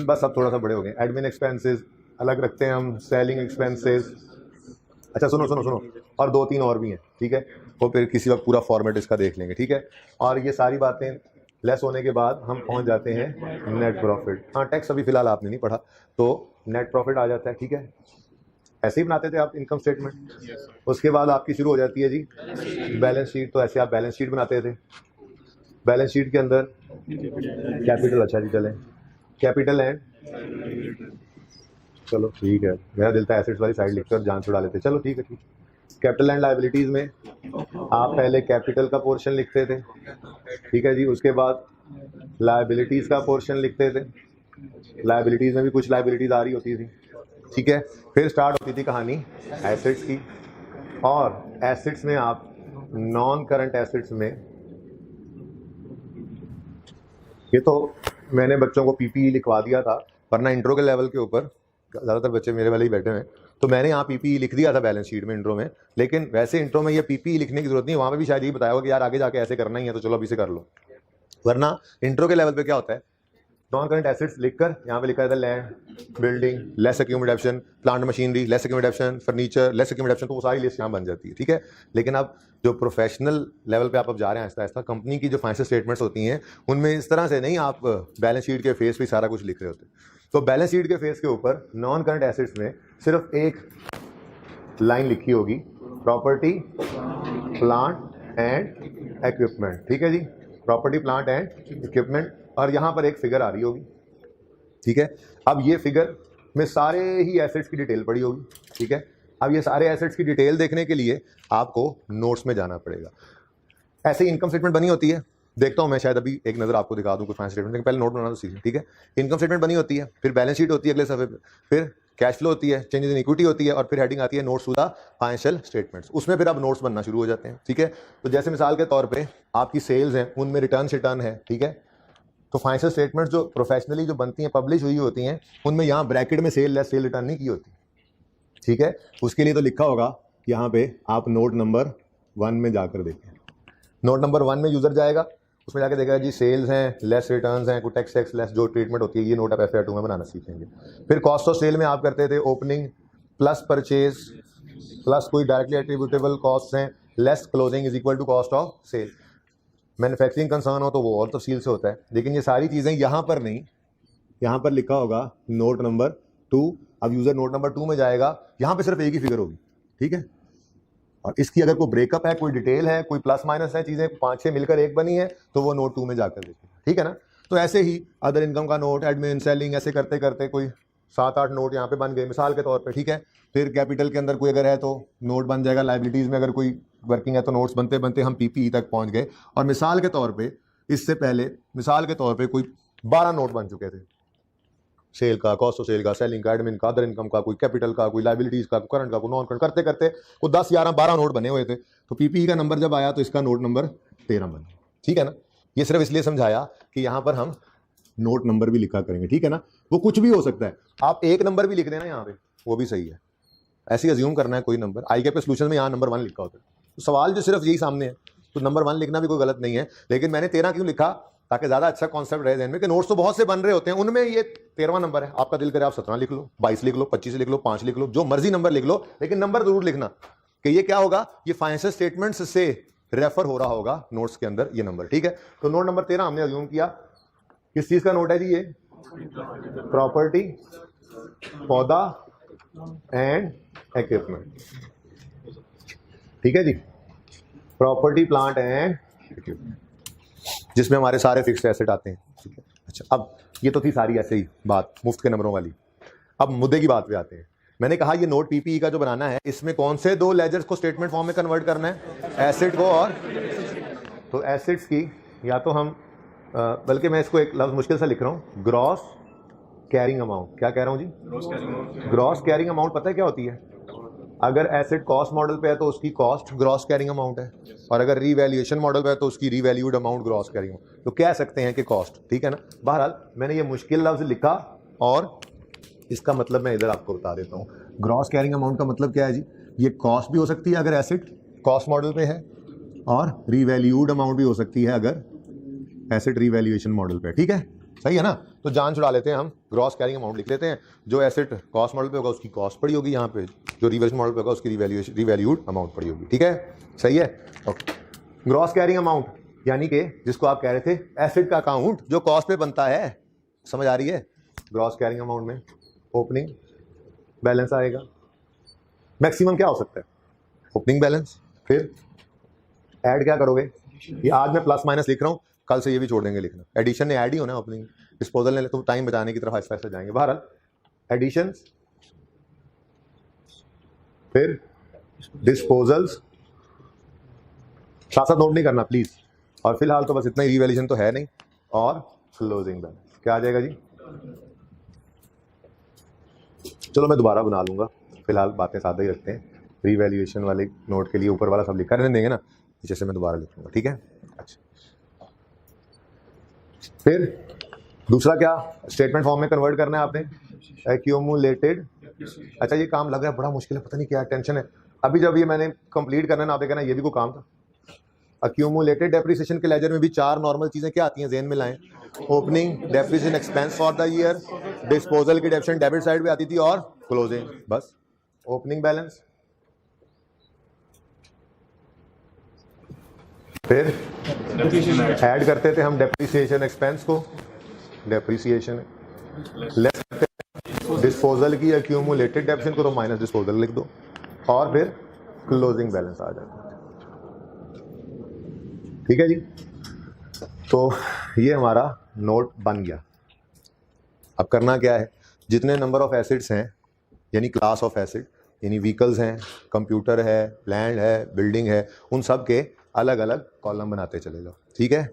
बस अब थोड़ा सा बड़े हो गए। एडमिन एक्सपेंसेस अलग रखते हैं हम, सेलिंग एक्सपेंसेस, अच्छा सुनो सुनो सुनो, और 2-3 और भी हैं, ठीक है। वो फिर किसी वक्त पूरा फॉर्मेट इसका देख लेंगे, ठीक है। और ये सारी बातें लेस होने के बाद हम पहुंच जाते हैं नेट प्रॉफिट। हाँ, टैक्स अभी फिलहाल आपने नहीं पढ़ा, तो नेट प्रॉफिट आ जाता है, ठीक है। ऐसे ही बनाते थे आप इनकम स्टेटमेंट। उसके बाद आपकी शुरू हो जाती है जी बैलेंस शीट। तो ऐसे आप बैलेंस शीट बनाते थे। बैलेंस शीट के अंदर कैपिटल, अच्छा जी चलें, कैपिटल एंड, चलो ठीक है, मेरा दिल था एसेट्स वाली साइड लिखकर जान छुड़ा लेते, चलो ठीक है, ठीक। कैपिटल एंड लायबिलिटीज़ में आप पहले कैपिटल का पोर्शन लिखते थे, ठीक है जी। उसके बाद लायबिलिटीज़ का पोर्शन लिखते थे, लायबिलिटीज़ में भी कुछ लायबिलिटीज़ आ रही होती थी, ठीक है। फिर स्टार्ट होती थी कहानी एसेट्स की, और एसेट्स में आप नॉन करंट एसेट्स में, ये तो मैंने बच्चों को पीपीई लिखवा दिया था, वरना इंट्रो के लेवल के ऊपर ज़्यादातर बच्चे मेरे वाले ही बैठे हैं, तो मैंने यहाँ पीपीई लिख दिया था बैलेंस शीट में इंट्रो में। लेकिन वैसे इंट्रो में ये पीपीई लिखने की जरूरत नहीं, वहाँ पे भी शायद ये बताया होगा कि यार आगे जाके ऐसे करना ही है, तो चलो अभी से कर लो। वरना इंट्रो के लेवल पे क्या होता है, नॉन करंट एसेट्स लिखकर यहाँ पे लिखा जाता है land, building, less accumulation, plant machinery, less accumulation, furniture, less accumulation, तो वो सारी लिस्ट यहाँ बन जाती है, ठीक है। लेकिन अब जो प्रोफेशनल लेवल पे आप अब जा रहे हैं आहिस्ता आहिस्ता, कंपनी की जो फाइनेंशियल स्टेटमेंट्स होती हैं उनमें इस तरह से नहीं आप बैलेंस शीट के फेस पे सारा कुछ लिख रहे होते। तो बैलेंस शीट के फेस के ऊपर नॉन करंट एसेट्स में सिर्फ एक लाइन लिखी होगी, प्रॉपर्टी, प्लांट एंड इक्विपमेंट, ठीक है जी, प्रॉपर्टी, प्लांट एंड इक्विपमेंट, और यहाँ पर एक फिगर आ रही होगी, ठीक है। अब ये फिगर में सारे ही एसेट्स की डिटेल पड़ी होगी, ठीक है। अब ये सारे एसेट्स की डिटेल देखने के लिए आपको नोट्स में जाना पड़ेगा। ऐसे ही इनकम स्टेटमेंट बनी होती है, देखता हूँ मैं शायद अभी एक नज़र आपको दिखा दूँ कुछ फाइनेंशियल स्टेटमेंट, पहले नोट बनाना तो सीखें, ठीक है। इनकम स्टेटमेंट बनी होती है, फिर बैलेंस शीट होती है अगले सफ़े पे, फिर कैश फ्लो होती है, चेंजेस इन इक्विटी होती है, और फिर हेडिंग आती है notes to the financial statements. उसमें फिर अब नोट्स बनना शुरू हो जाते हैं, ठीक है। तो जैसे मिसाल के तौर पे आपकी सेल्स हैं, उनमें रिटर्न शिटर्न है, ठीक है। तो फाइनेंशियल स्टेटमेंट्स जो प्रोफेशनली जो बनती हैं, पब्लिश हुई होती हैं, उनमें यहाँ ब्रैकेट में सेल लेस सेल रिटर्न नहीं की होती, ठीक है। उसके लिए तो लिखा होगा यहाँ पे आप नोट नंबर 1 में जाकर देखें। नोट नंबर 1 में यूज़र जाएगा, उसमें जाकर देखा जी सेल्स हैं, लेस रिटर्न्स हैं, कुछ टैक्स लेस जो ट्रीटमेंट होती है, ये नोट आप FAR 2 में बनाना सीखेंगे। फिर कॉस्ट ऑफ सेल में आप करते थे ओपनिंग प्लस परचेज प्लस कोई डायरेक्टली एट्रीब्यूटेबल कॉस्ट हैं, less closing is equal to cost of sale. Manufacturing concern हो तो वो और तफसील से होता है, लेकिन ये सारी चीज़ें यहाँ पर नहीं, यहाँ पर लिखा होगा नोट नंबर 2। अब यूज़र नोट नंबर 2 में जाएगा, यहाँ पे सिर्फ एक ही फिगर होगी, ठीक है। और इसकी अगर कोई ब्रेकअप है, कोई डिटेल है, कोई प्लस माइनस है, चीज़ें 5-6 मिलकर एक बनी है, तो वो नोट 2 में जाकर देखें, ठीक है ना। तो ऐसे ही अदर इनकम का नोट, एडमिन, सेलिंग, ऐसे करते करते कोई 7-8 नोट यहाँ पे बन गए मिसाल के तौर पे, ठीक है। फिर कैपिटल के अंदर कोई अगर है तो नोट बन जाएगा, लाइबिलिटीज़ में अगर कोई वर्किंग है तो नोट्स बनते बनते हम पीपीई तक पहुँच गए। और मिसाल के तौर पर इससे पहले मिसाल के तौर पर कोई 12 नोट बन चुके थे, सेल का, कॉस्ट ऑफ सेल का, सेलिंग का, एडमिन का, अदर इनकम का, कोई कैपिटल का, कोई लाइबिलिटीज का, करंट का, कोई नॉन करंट, करते करते कोई 10-11-12 नोट बने हुए थे। तो पीपीई का नंबर जब आया तो इसका नोट नंबर 13 बना, ठीक है ना। ये सिर्फ इसलिए समझाया कि यहाँ पर हम नोट नंबर भी लिखा करेंगे, ठीक है ना। वो कुछ भी हो सकता है, आप एक नंबर भी लिख देना यहाँ पे, वो भी सही है। ऐसे ही अज्यूम करना है कोई नंबर, आई कैप के सोल्यूशन में यहाँ नंबर 1 लिखा होता है, तो सवाल जो सिर्फ यही सामने है, तो नंबर 1 लिखना भी कोई गलत नहीं है। लेकिन मैंने 13 क्यों लिखा, ताकि ज़्यादा अच्छा कॉन्सेप्ट रहे ध्यान में कि नोट्स तो बहुत से बन रहे होते हैं, उनमें ये 13वां नंबर है। आपका दिल करे आप 17 लिख लो, 22 लिख लो, 25 लिख लो, 5 लिख लो, जो मर्जी नंबर लिख लो, लेकिन नंबर जरूर लिखना कि ये क्या होगा, ये फाइनेंशियल स्टेटमेंट्स से रेफर हो रहा होगा नोट्स के अंदर ये नंबर। ठीक है, तो नोट नंबर 13 हमने अज्यूम किया किस चीज का नोट है जी, ये प्रॉपर्टी, पौधा एंड इक्विपमेंट। ठीक है जी, प्रॉपर्टी, प्लांट एंड इक्विपमेंट, जिसमें हमारे सारे फिक्स्ड एसेट आते हैं। ठीक है, अच्छा अब ये तो थी सारी ऐसे ही बात मुफ्त के नंबरों वाली। अब मुद्दे की बात पे आते हैं। मैंने कहा ये नोट पीपीई का जो बनाना है, इसमें कौन से 2 लेजर्स को स्टेटमेंट फॉर्म में कन्वर्ट करना है, एसेट को और, तो एसेट्स की या तो हम बल्कि मैं इसको एक लफ्ज मुश्किल से लिख रहा हूँ, ग्रॉस कैरिंग अमाउंट। क्या कह रहा हूँ जी, ग्रॉस कैरिंग अमाउंट। पता है क्या होती है, अगर एसेट कॉस्ट मॉडल पे है तो उसकी कॉस्ट ग्रॉस कैरिंग अमाउंट है, और अगर रीवैल्यूएशन मॉडल पे है तो उसकी revalued amount gross carrying amount. तो कह सकते हैं कि कॉस्ट, ठीक है ना। बहरहाल मैंने ये मुश्किल लफ्ज लिखा और इसका मतलब मैं इधर आपको बता देता हूँ। ग्रॉस कैरिंग अमाउंट का मतलब क्या है जी, ये कॉस्ट भी हो सकती है अगर एसेट कॉस्ट मॉडल पे है, और रीवैल्यूड अमाउंट भी हो सकती है अगर एसेट रीवैल्यूएशन मॉडल पे। ठीक है, सही है ना। तो जान छुड़ा लेते हैं, हम ग्रॉस कैरिंग अमाउंट लिख लेते हैं। जो एसेट कॉस्ट मॉडल पे होगा उसकी कॉस्ट पड़ी होगी यहाँ पे, जो रिवैल्यूएशन मॉडल पे होगा उसकी रीवैल्यूड अमाउंट पड़ी होगी। ठीक है, सही है। ओके, ग्रॉस कैरिंग अमाउंट यानी कि जिसको आप कह रहे थे एसेट का अकाउंट जो कॉस्ट पे बनता है, समझ आ रही है। ग्रॉस कैरिंग अमाउंट में ओपनिंग बैलेंस आएगा, मैक्सिमम क्या हो सकता है, ओपनिंग बैलेंस। फिर ऐड क्या करोगे, ये आज मैं प्लस माइनस लिख रहा हूँ, कल से ये भी छोड़ देंगे लिखना। एडिशन ने ऐड ही होना, ओपनिंग डिस्पोजल ने, तो टाइम बचाने की तरफ ऐसा ऐसा जाएंगे। बहरहाल एडिशन, फिर डिस्पोजल्स, साथ साथ नोट नहीं करना प्लीज। और फिलहाल तो बस इतना ही, रिवैल्यूएशन तो है नहीं, और क्लोजिंग बैलेंस क्या आ जाएगा जी। चलो मैं दोबारा बना लूंगा, फिलहाल बातें सादा ही रखते हैं। रीवैल्यूएशन वाले नोट के लिए ऊपर वाला सब लिखा रहने देंगे ना, नीचे से मैं दोबारा लिखूंगा। ठीक है, अच्छा फिर दूसरा क्या, स्टेटमेंट फॉर्म में कन्वर्ट करना है आपने, एक्यूमुलेटेड। अच्छा ये काम लग रहा है बड़ा मुश्किल है, पता नहीं क्या टेंशन है। अभी जब ये मैंने कंप्लीट करना है ना, आप देखना ये भी कोई काम था। एक्यूमुलेटेड डेप्रिसिएशन के लेजर में भी 4 नॉर्मल चीजें क्या आती हैं, ज़हन में लाएं। Opening depreciation expense for the year, disposal की डेप्रिसिएशन डेबिट साइड पे आती थी, और क्लोजिंग। बस ओपनिंग बैलेंस, फिर ऐड करते थे हम डेप्रिसिएशन एक्सपेंस को, डेप्रिसिएशन लेस करते हैं डिस्पोजल की एक्यूमुलेटेड डेप्रिसिएशन को, तो माइनस डिस्पोजल लिख दो, और फिर क्लोजिंग बैलेंस आ जाता है। ठीक है जी, तो ये हमारा नोट बन गया। अब करना क्या है, जितने नंबर ऑफ एसेट्स हैं, यानी क्लास ऑफ एसेट, यानी व्हीकल्स हैं, कंप्यूटर है, लैंड है, बिल्डिंग है, उन सब के अलग अलग कॉलम बनाते चले जाओ। ठीक है,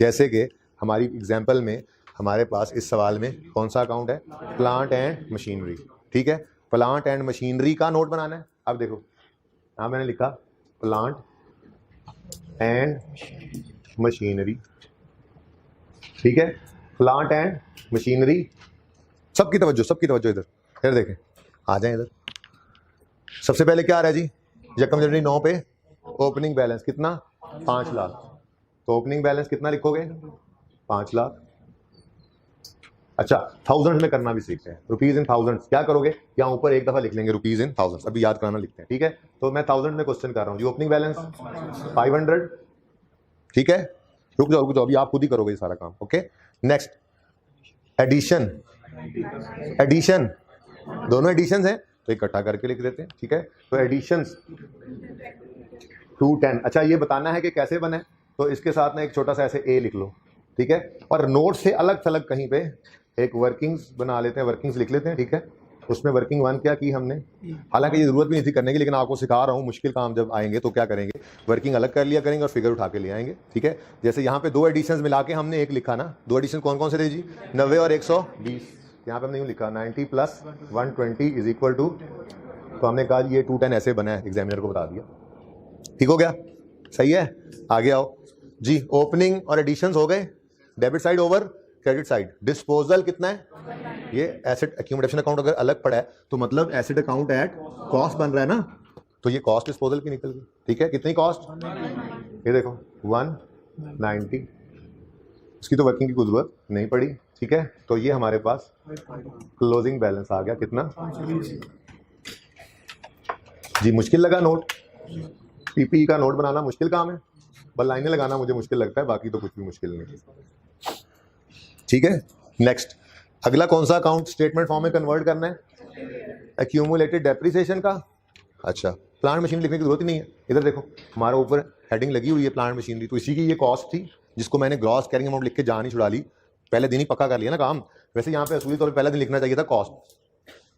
जैसे कि हमारी एग्जाम्पल में हमारे पास इस सवाल में कौन सा अकाउंट है, प्लांट एंड मशीनरी। ठीक है, प्लांट एंड मशीनरी का नोट बनाना है। अब देखो यहाँ मैंने लिखा प्लांट एंड मशीनरी। ठीक है, प्लांट एंड मशीनरी, सबकी तवज्जो इधर, फिर देखें, आ जाए इधर। सबसे पहले क्या आ रहा है जी, यकम जनवरी 9 पे ओपनिंग बैलेंस कितना, 5 लाख। तो ओपनिंग बैलेंस कितना लिखोगे, 5 लाख। अच्छा, थाउजेंड्स में करना भी सीखते हैं, रुपीज इन थाउजेंड्स। क्या करोगे, यहाँ ऊपर एक दफा लिख लेंगे रुपीज इन थाउजेंड्स, अभी याद कराना लिखते हैं। ठीक है, तो मैं थाउजेंड में क्वेश्चन कर रहा हूँ जी। Opening balance 500। ठीक है, रुक जाओ, अभी आप खुद ही करोगे ये सारा काम। ओके, नेक्स्ट एडिशन, एडिशन दोनों एडिशन हैं तो इकट्ठा करके लिख देते हैं। ठीक है, तो एडिशन 210। अच्छा ये बताना है कि कैसे बने, तो इसके साथ ना एक छोटा सा ऐसे ए लिख लो। ठीक है, और नोट से अलग थलग कहीं पे एक वर्किंग्स बना लेते हैं, वर्किंग्स लिख लेते हैं। ठीक है, उसमें वर्किंग 1 क्या की हमने, हालांकि ये जरूरत भी नहीं थी करने की, लेकिन आपको सिखा रहा हूँ, मुश्किल काम जब आएंगे तो क्या करेंगे, वर्किंग अलग कर लिया करेंगे और फिगर उठा के ले आएंगे। ठीक है, जैसे यहाँ पे 2 एडिशंस मिला के हमने एक लिखा ना, 2 एडिशन कौन कौन से थे जी, 90 और 120। यहाँ पे हमने यूँ लिखा 90 + 120 इज इक्वल टू, तो हमने कहा ये 210 ऐसे बना है, एग्जामिनर को बता दिया। ठीक हो गया, सही है, आगे आओ जी। ओपनिंग और एडिशंस हो गए, debit side over credit side. Disposal कितना है, ये एसेट एक्यूमुलेशन अकाउंट अगर अलग पड़ा है तो मतलब एसेट अकाउंट एट कॉस्ट बन रहा है ना, तो ये कॉस्ट डिस्पोजल की निकल गई। ठीक है, कितनी कॉस्ट, ये देखो 190, इसकी तो वर्किंग की कुछ जरूरत नहीं पड़ी। ठीक है, तो ये हमारे पास क्लोजिंग बैलेंस आ गया कितना जी। मुश्किल लगा नोट, पीपीई का नोट बनाना मुश्किल काम है, बस लाइनें लगाना मुझे मुश्किल लगता है, बाकी तो कुछ भी मुश्किल नहीं। ठीक है, नेक्स्ट अगला कौन सा अकाउंट स्टेटमेंट फॉर्म में कन्वर्ट करना है, एक्यूमुलेटेड डेप्रिसिएशन का। अच्छा, प्लांट मशीन लिखने की जरूरत ही नहीं है। इधर देखो हमारा ऊपर हेडिंग लगी हुई है प्लांट मशीनरी, तो इसी की ये कॉस्ट थी जिसको मैंने ग्रॉस कैरिंग अमाउंट लिख के जान ही छुड़ा ली, पहले दिन ही पक्का कर लिया ना काम। वैसे यहाँ पे असली तौर पर पहला दिन लिखना चाहिए था कॉस्ट,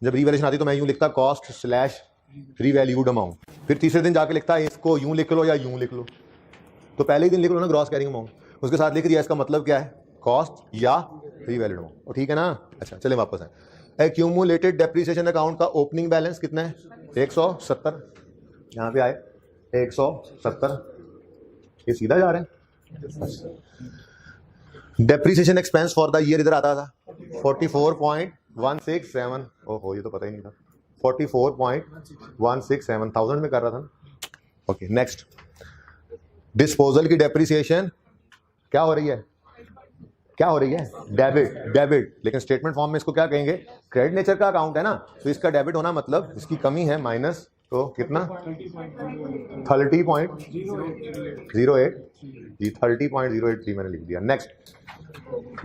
जब रीवैल्यूएशन आती तो मैं यूँ लिखता कॉस्ट स्लैश रीवैल्यूड अमाउंट, फिर तीसरे दिन जाके लिखता है इसको यूँ लिख लो या यूँ लिख लो, तो पहले ही दिन लिख लो ना ग्रॉस कैरिंग अमाउंट, उसके साथ लिख दिया इसका मतलब क्या है, कॉस्ट या रीवैल्यूड अमाउंट। ठीक है ना। अच्छा चले वापस आए, एक्यूमुलेटेड डेप्रिसिएशन अकाउंट का ओपनिंग बैलेंस कितना है 170, यहाँ पे आए 170, ये सीधा जा रहे हैं। Depreciation expense for the year इधर आता था 44.167, ओहो ये तो पता ही नहीं था, 44.167 थाउजेंड में कर रहा था ना। ओके नेक्स्ट, डिस्पोजल की डेप्रिसिएशन क्या हो रही है, क्या हो रही है, डेबिट, डेबिट, लेकिन स्टेटमेंट फॉर्म में इसको क्या कहेंगे, क्रेडिट नेचर का अकाउंट है ना, तो इसका डेबिट होना मतलब इसकी कमी है माइनस, तो कितना 30.08 जी, 30.083 मैंने लिख दिया। नेक्स्ट,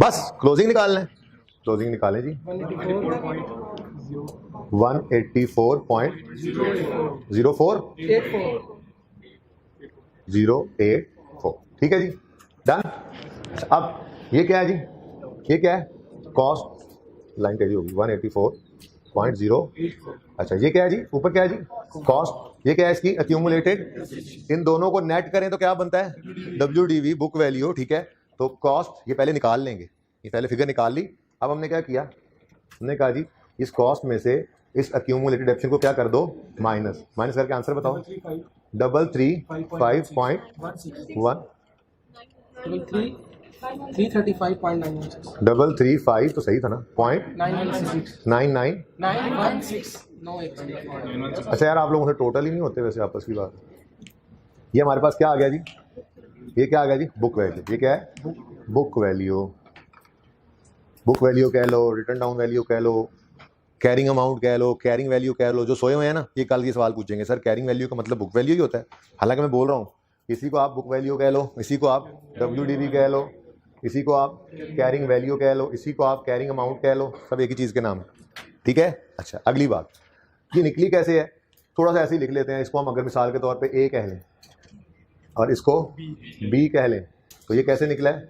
बस क्लोजिंग निकालना है, क्लोजिंग निकालें जी 184.04 ठीक है जी, डन। अब ये क्या है जी, ये क्या है, कॉस्ट लाइन कैसी होगी 184.0, अच्छा ये क्या है जी, ऊपर क्या है जी, कॉस्ट, ये क्या है इसकी एक्यूमुलेटेड, इन दोनों को नेट करें तो क्या बनता है WDV बुक वैल्यू। ठीक है, तो कॉस्ट ये पहले निकाल लेंगे, ये पहले फिगर निकाल ली। अब हमने क्या किया, हमने कहा जी इस कॉस्ट में से इस एक्यूमुलेटेड डेप्शन को क्या कर दो, माइनस, माइनस करके आंसर बताओ 335 तो सही था ना, पॉइंट 99। अच्छा यार आप लोगों से टोटल ही नहीं होते वैसे आपस की बात। ये हमारे पास क्या आ गया जी, ये क्या आ गया जी, बुक वैल्यू। ये क्या है, बुक वैल्यू, बुक वैल्यू कह लो, रिटर्न डाउन वैल्यू कह लो, कैरिंग अमाउंट कह लो, कैरिंग वैल्यू कह लो। जो सोए हुए हैं ना ये कल के सवाल पूछेंगे, सर कैरिंग वैल्यू का मतलब बुक वैल्यू ही होता है, हालांकि मैं बोल रहा हूँ इसी को आप बुक वैल्यू कह लो, इसी को आप WDV कह लो, इसी को आप कैरिंग वैल्यू कह लो, इसी को आप कैरिंग अमाउंट कह लो, सब एक ही चीज़ के नाम है। ठीक है, अच्छा अगली बात, ये निकली कैसे है, थोड़ा सा ऐसे ही लिख लेते हैं इसको हम, अगर मिसाल के तौर पे A कह लें और इसको B कह लें, तो ये कैसे निकला है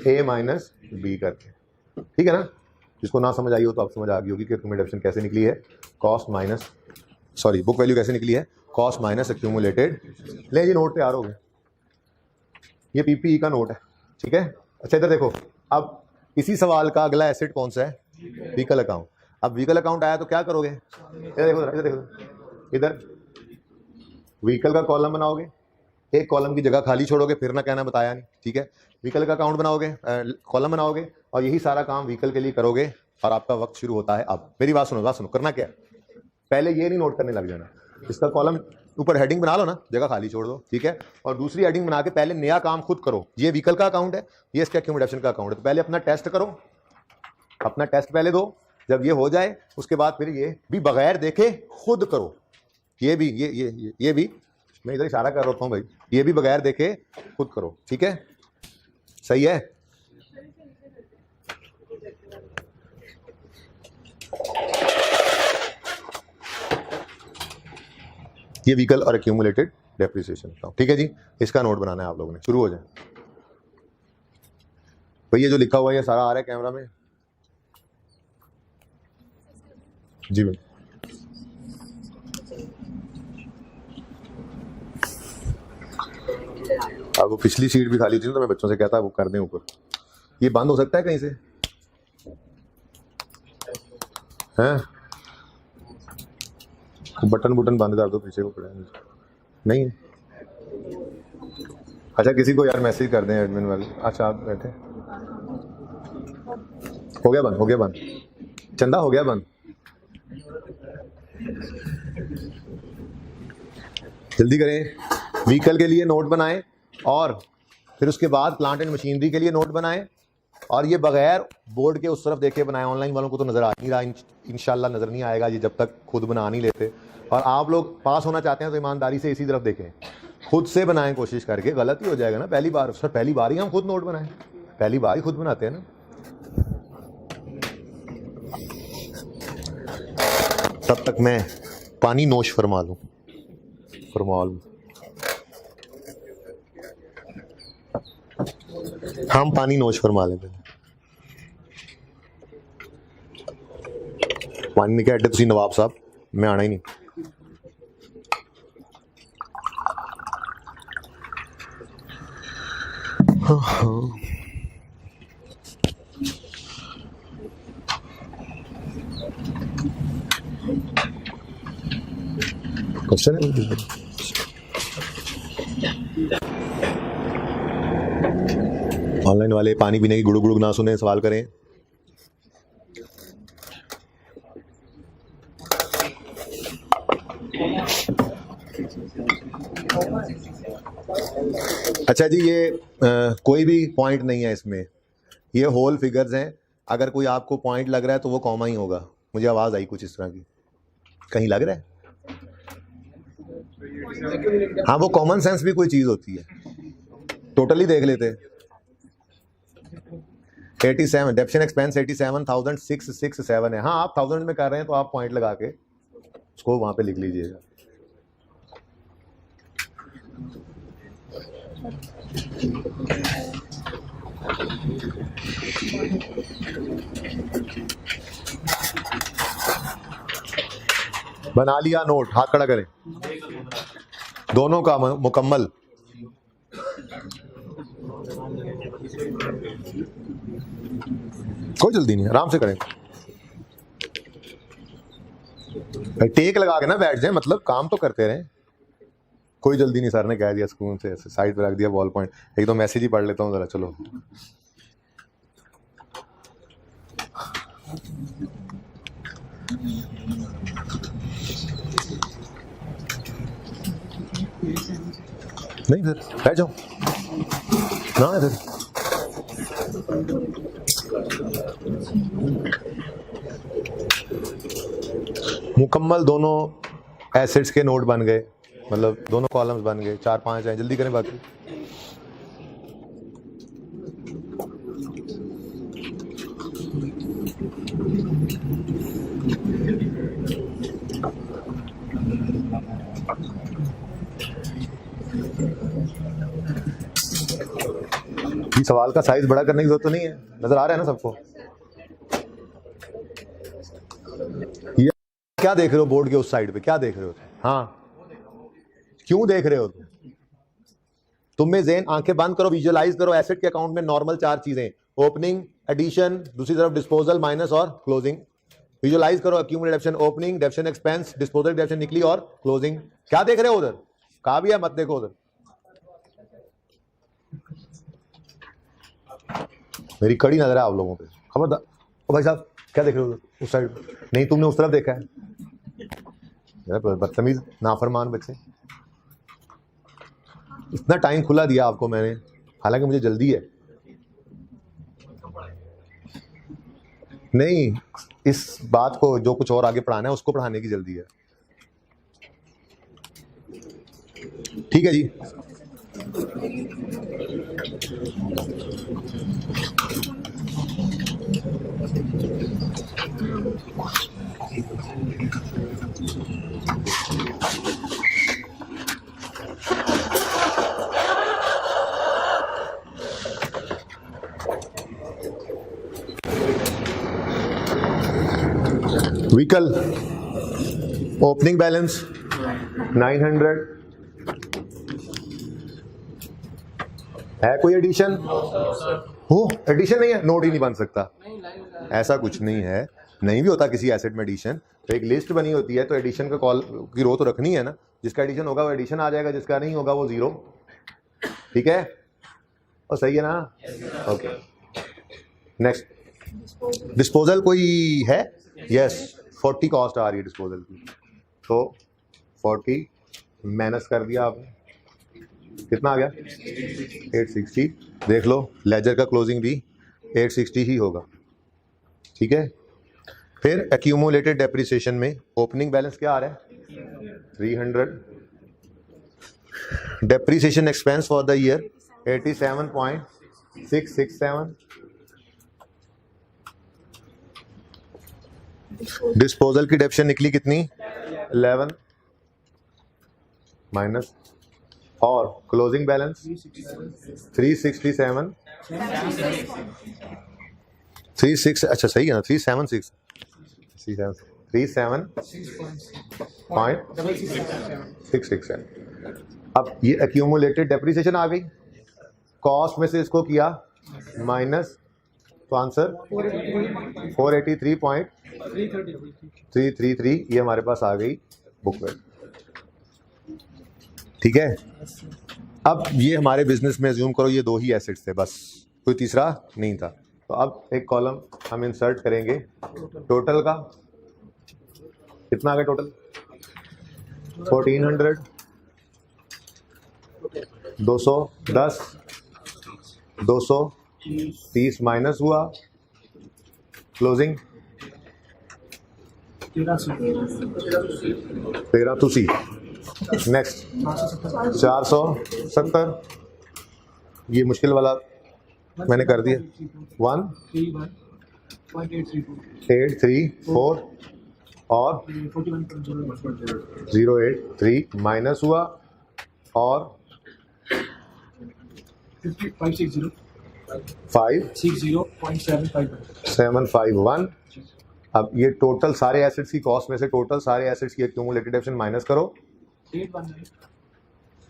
A माइनस B करके। ठीक है ना, जिसको ना समझ आई हो तो आप समझ आ गई होगी कि एक्यूमुलेशन कैसे निकली है, cost minus, sorry book value कैसे निकली है, कॉस्ट माइनस एक्यूमुलेटेड। ले जी नोट तैयार हो गए, ये PPE का नोट है। ठीक है, अच्छा इधर देखो, अब इसी सवाल का अगला एसेट कौन सा है, व्हीकल अकाउंट। अब व्हीकल अकाउंट आया तो क्या करोगे, इधर देखो, इधर देखो, इधर व्हीकल का कॉलम बनाओगे, एक कॉलम की जगह खाली छोड़ोगे, फिर ना कहना बताया नहीं। ठीक है, व्हीकल का अकाउंट बनाओगे, कॉलम बनाओगे और यही सारा काम व्हीकल के लिए करोगे और आपका वक्त शुरू होता है। अब मेरी बात सुनो, करना क्या है, पहले ये नहीं नोट करने लग जाना, इसका कॉलम ऊपर हेडिंग बना लो ना, जगह खाली छोड़ दो। ठीक है, और दूसरी हेडिंग बना के पहले नया काम खुद करो। ये व्हीकल का अकाउंट है, ये इसका एक्यूमुलेशन का अकाउंट है, तो पहले अपना टेस्ट करो, अपना टेस्ट पहले दो, जब ये हो जाए उसके बाद फिर ये भी बगैर देखे खुद करो। ये भी ये भी मैं इधर इशारा कर रहा हूँ भाई, ये भी बगैर देखे खुद करो। ठीक है, सही है। ये व्हीकल और एक्यूमुलेटेड डेप्रिसिएशन का, ठीक है जी, इसका नोट बनाना है आप लोगों ने। शुरू हो जाए भाई, ये जो लिखा हुआ है ये सारा आ रहा है कैमरा में जी भाई। अब वो पिछली सीट भी खाली थी तो मैं बच्चों से कहता वो कर दें ऊपर। ये बंद हो सकता है कहीं से, हैं बटन बंद कर दो, पीछे को पड़े नहीं है। अच्छा किसी को यार मैसेज कर दें एडमिन वाले। अच्छा आप बैठे, हो गया बंद, चंदा हो गया बंद। जल्दी करें। व्हीकल के लिए नोट बनाएं और फिर उसके बाद प्लांट एंड मशीनरी के लिए नोट बनाएं, और ये बगैर बोर्ड के उस तरफ देखे बनाएं। ऑनलाइन वालों को तो नजर आ नहीं रहा, इंशाल्लाह नजर नहीं आएगा ये जब तक खुद बना नहीं लेते। और आप लोग पास होना चाहते हैं तो ईमानदारी से इसी तरफ देखें, खुद से बनाएं कोशिश करके। गलत ही हो जाएगा ना पहली बार। सर पहली बार ही हम खुद नोट बनाएं, पहली बार ही खुद बनाते हैं ना। तब तक मैं पानी नोश फरमा लूं। हम पानी नोश फरमा लें पहले। पानी नहीं कहते तुसी नवाब साहब, मैं आना ही नहीं। क्वेश्चन है? ऑनलाइन वाले पानी पीने की गुड़ुक गुड़ुक ना सुने, सवाल करें। अच्छा जी, ये कोई भी पॉइंट नहीं है इसमें, ये होल फिगर्स हैं। अगर कोई आपको पॉइंट लग रहा है तो वो कॉमा ही होगा। मुझे आवाज आई कुछ इस तरह की, कहीं लग रहा है? हाँ, वो कॉमन सेंस भी कोई चीज होती है। टोटली देख लेते हैं। 87 डेप्शन एक्सपेंस 87,667 है। हाँ, आप 1000 में कर रहे हैं तो आप पॉइंट लगा के उसको वहां पे लिख लीजिएगा। बना लिया नोट? हाथ खड़ा करें। दोनों का मुकम्मल। कोई जल्दी नहीं, आराम से करें। टेक लगा के ना बैठ जाए, मतलब काम तो करते रहें। कोई जल्दी नहीं, सर ने कह दिया स्कूल से, ऐसे साइड पे रख दिया बॉल पॉइंट। एक तो मैसेज ही पढ़ लेता हूँ जरा, चलो। नहीं सर, बैठ जाओ ना इधर। मुकम्मल दोनों एसेट्स के नोट बन गए, मतलब दोनों कॉलम्स बन गए। 4-5 हैं, जल्दी करें बाकी। ये सवाल का साइज बड़ा करने की जरूरत तो नहीं है, नजर आ रहा है ना सबको? ये क्या देख रहे हो बोर्ड के उस साइड पे? क्या देख रहे हो? हाँ, क्यों देख रहे हो तुम में ज़हन? आंखें बंद करो, विजुअलाइज करो। एसेट के अकाउंट में नॉर्मल 4 चीजें, ओपनिंग, एडिशन, दूसरी तरफ डिस्पोजल, माइनस और क्लोजिंग। विजुअलाइज करो। एक्यूमुलेट डेप्शन, ओपनिंग, डेप्शन एक्सपेंस, डिस्पोजल डेप्शन निकली और क्लोजिंग। क्या देख रहे हो उधर? कहा भी है मत देखो उधर। मेरी कड़ी नजर है आप लोगों पे, खबरदार। ओ भाई साहब, क्या देख रहे हो उस साइड? नहीं, तुमने उस तरफ देखा है। बदतमीज नाफरमान बच्चे। इतना टाइम खुला दिया आपको मैंने, हालांकि मुझे जल्दी है। नहीं, इस बात को जो कुछ और आगे पढ़ाना है उसको पढ़ाने की जल्दी है। ठीक है जी। व्हीकल ओपनिंग बैलेंस 900 है। कोई एडिशन हो? एडिशन नहीं है, नोट ही नहीं बन सकता। ऐसा कुछ नहीं है, नहीं भी होता किसी एसेट में एडिशन। तो एक लिस्ट बनी होती है, तो एडिशन का कॉल की रो तो रखनी है ना। जिसका एडिशन होगा वो एडिशन आ जाएगा, जिसका नहीं होगा वो 0। ठीक है और सही है ना? Okay, next. डिस्पोजल कोई है? यस, 40 कॉस्ट आ रही है डिस्पोजल की, तो 40 माइनस कर दिया आपने, कितना आ गया? 860। देख लो लेजर का क्लोजिंग भी 860 ही होगा, ठीक है। फिर एक्यूमुलेटेड डेप्रिसिएशन में ओपनिंग बैलेंस क्या आ रहा है? 300। Depreciation expense for the year 87.667। Disposal की डेप्शन निकली कितनी? 11 माइनस, और क्लोजिंग बैलेंस 367। 36, अच्छा सही है ना, 376, 37.667। अब ये एक्यूमुलेटेड डेप्रिसिएशन आ गई, कॉस्ट में से इसको किया माइनस, तो आंसर 483.333 ये हमारे पास आ गई बुक वैल्यू, ठीक है। अब ये हमारे बिजनेस में अज्यूम करो ये दो ही एसेट्स थे बस, कोई तीसरा नहीं था, तो अब एक कॉलम हम इंसर्ट करेंगे टोटल का, कितना आ गया टोटल? 1400, 210, 230 माइनस हुआ, क्लोजिंग 1380। नेक्स्ट 470, ये मुश्किल वाला मैंने कर दिया, 1834 और 083 माइनस हुआ, और 560.751। अब ये टोटल सारे एसेट्स की कॉस्ट में से टोटल सारे एसेट्स की एक्यूमुलेटेड डेप्शन माइनस करो,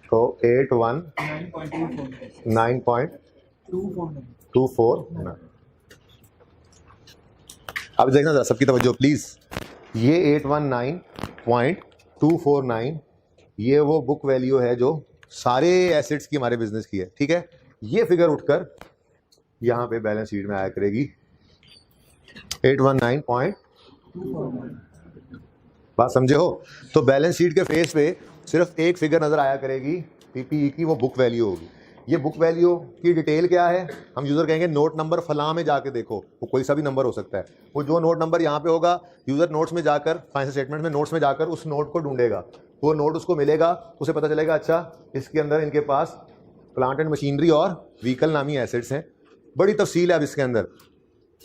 तो 819.249। अब देखना जरा सबकी तवज्जो प्लीज, ये 819.249 ये वो बुक वैल्यू है जो सारे एसेट्स की हमारे बिजनेस की है, ठीक है। ये फिगर उठकर यहाँ पे बैलेंस शीट में आया करेगी 819. बात समझे हो? तो बैलेंस शीट के फेस पे सिर्फ एक फिगर नजर आया करेगी पीपीई की, वो बुक वैल्यू होगी। ये बुक वैल्यू की डिटेल क्या है? हम यूजर कहेंगे नोट नंबर फलां में जाके देखो, वो कोई सा भी नंबर हो सकता है, वो जो नोट नंबर यहाँ पे होगा यूजर नोट्स में जाकर, फाइनेंशियल स्टेटमेंट में नोट्स में जाकर उस नोट को ढूंढेगा, वो नोट उसको मिलेगा, उसे पता चलेगा अच्छा इसके अंदर इनके पास प्लांट एंड मशीनरी और व्हीकल नामी एसेट्स हैं। बड़ी तफसील है अब इसके अंदर,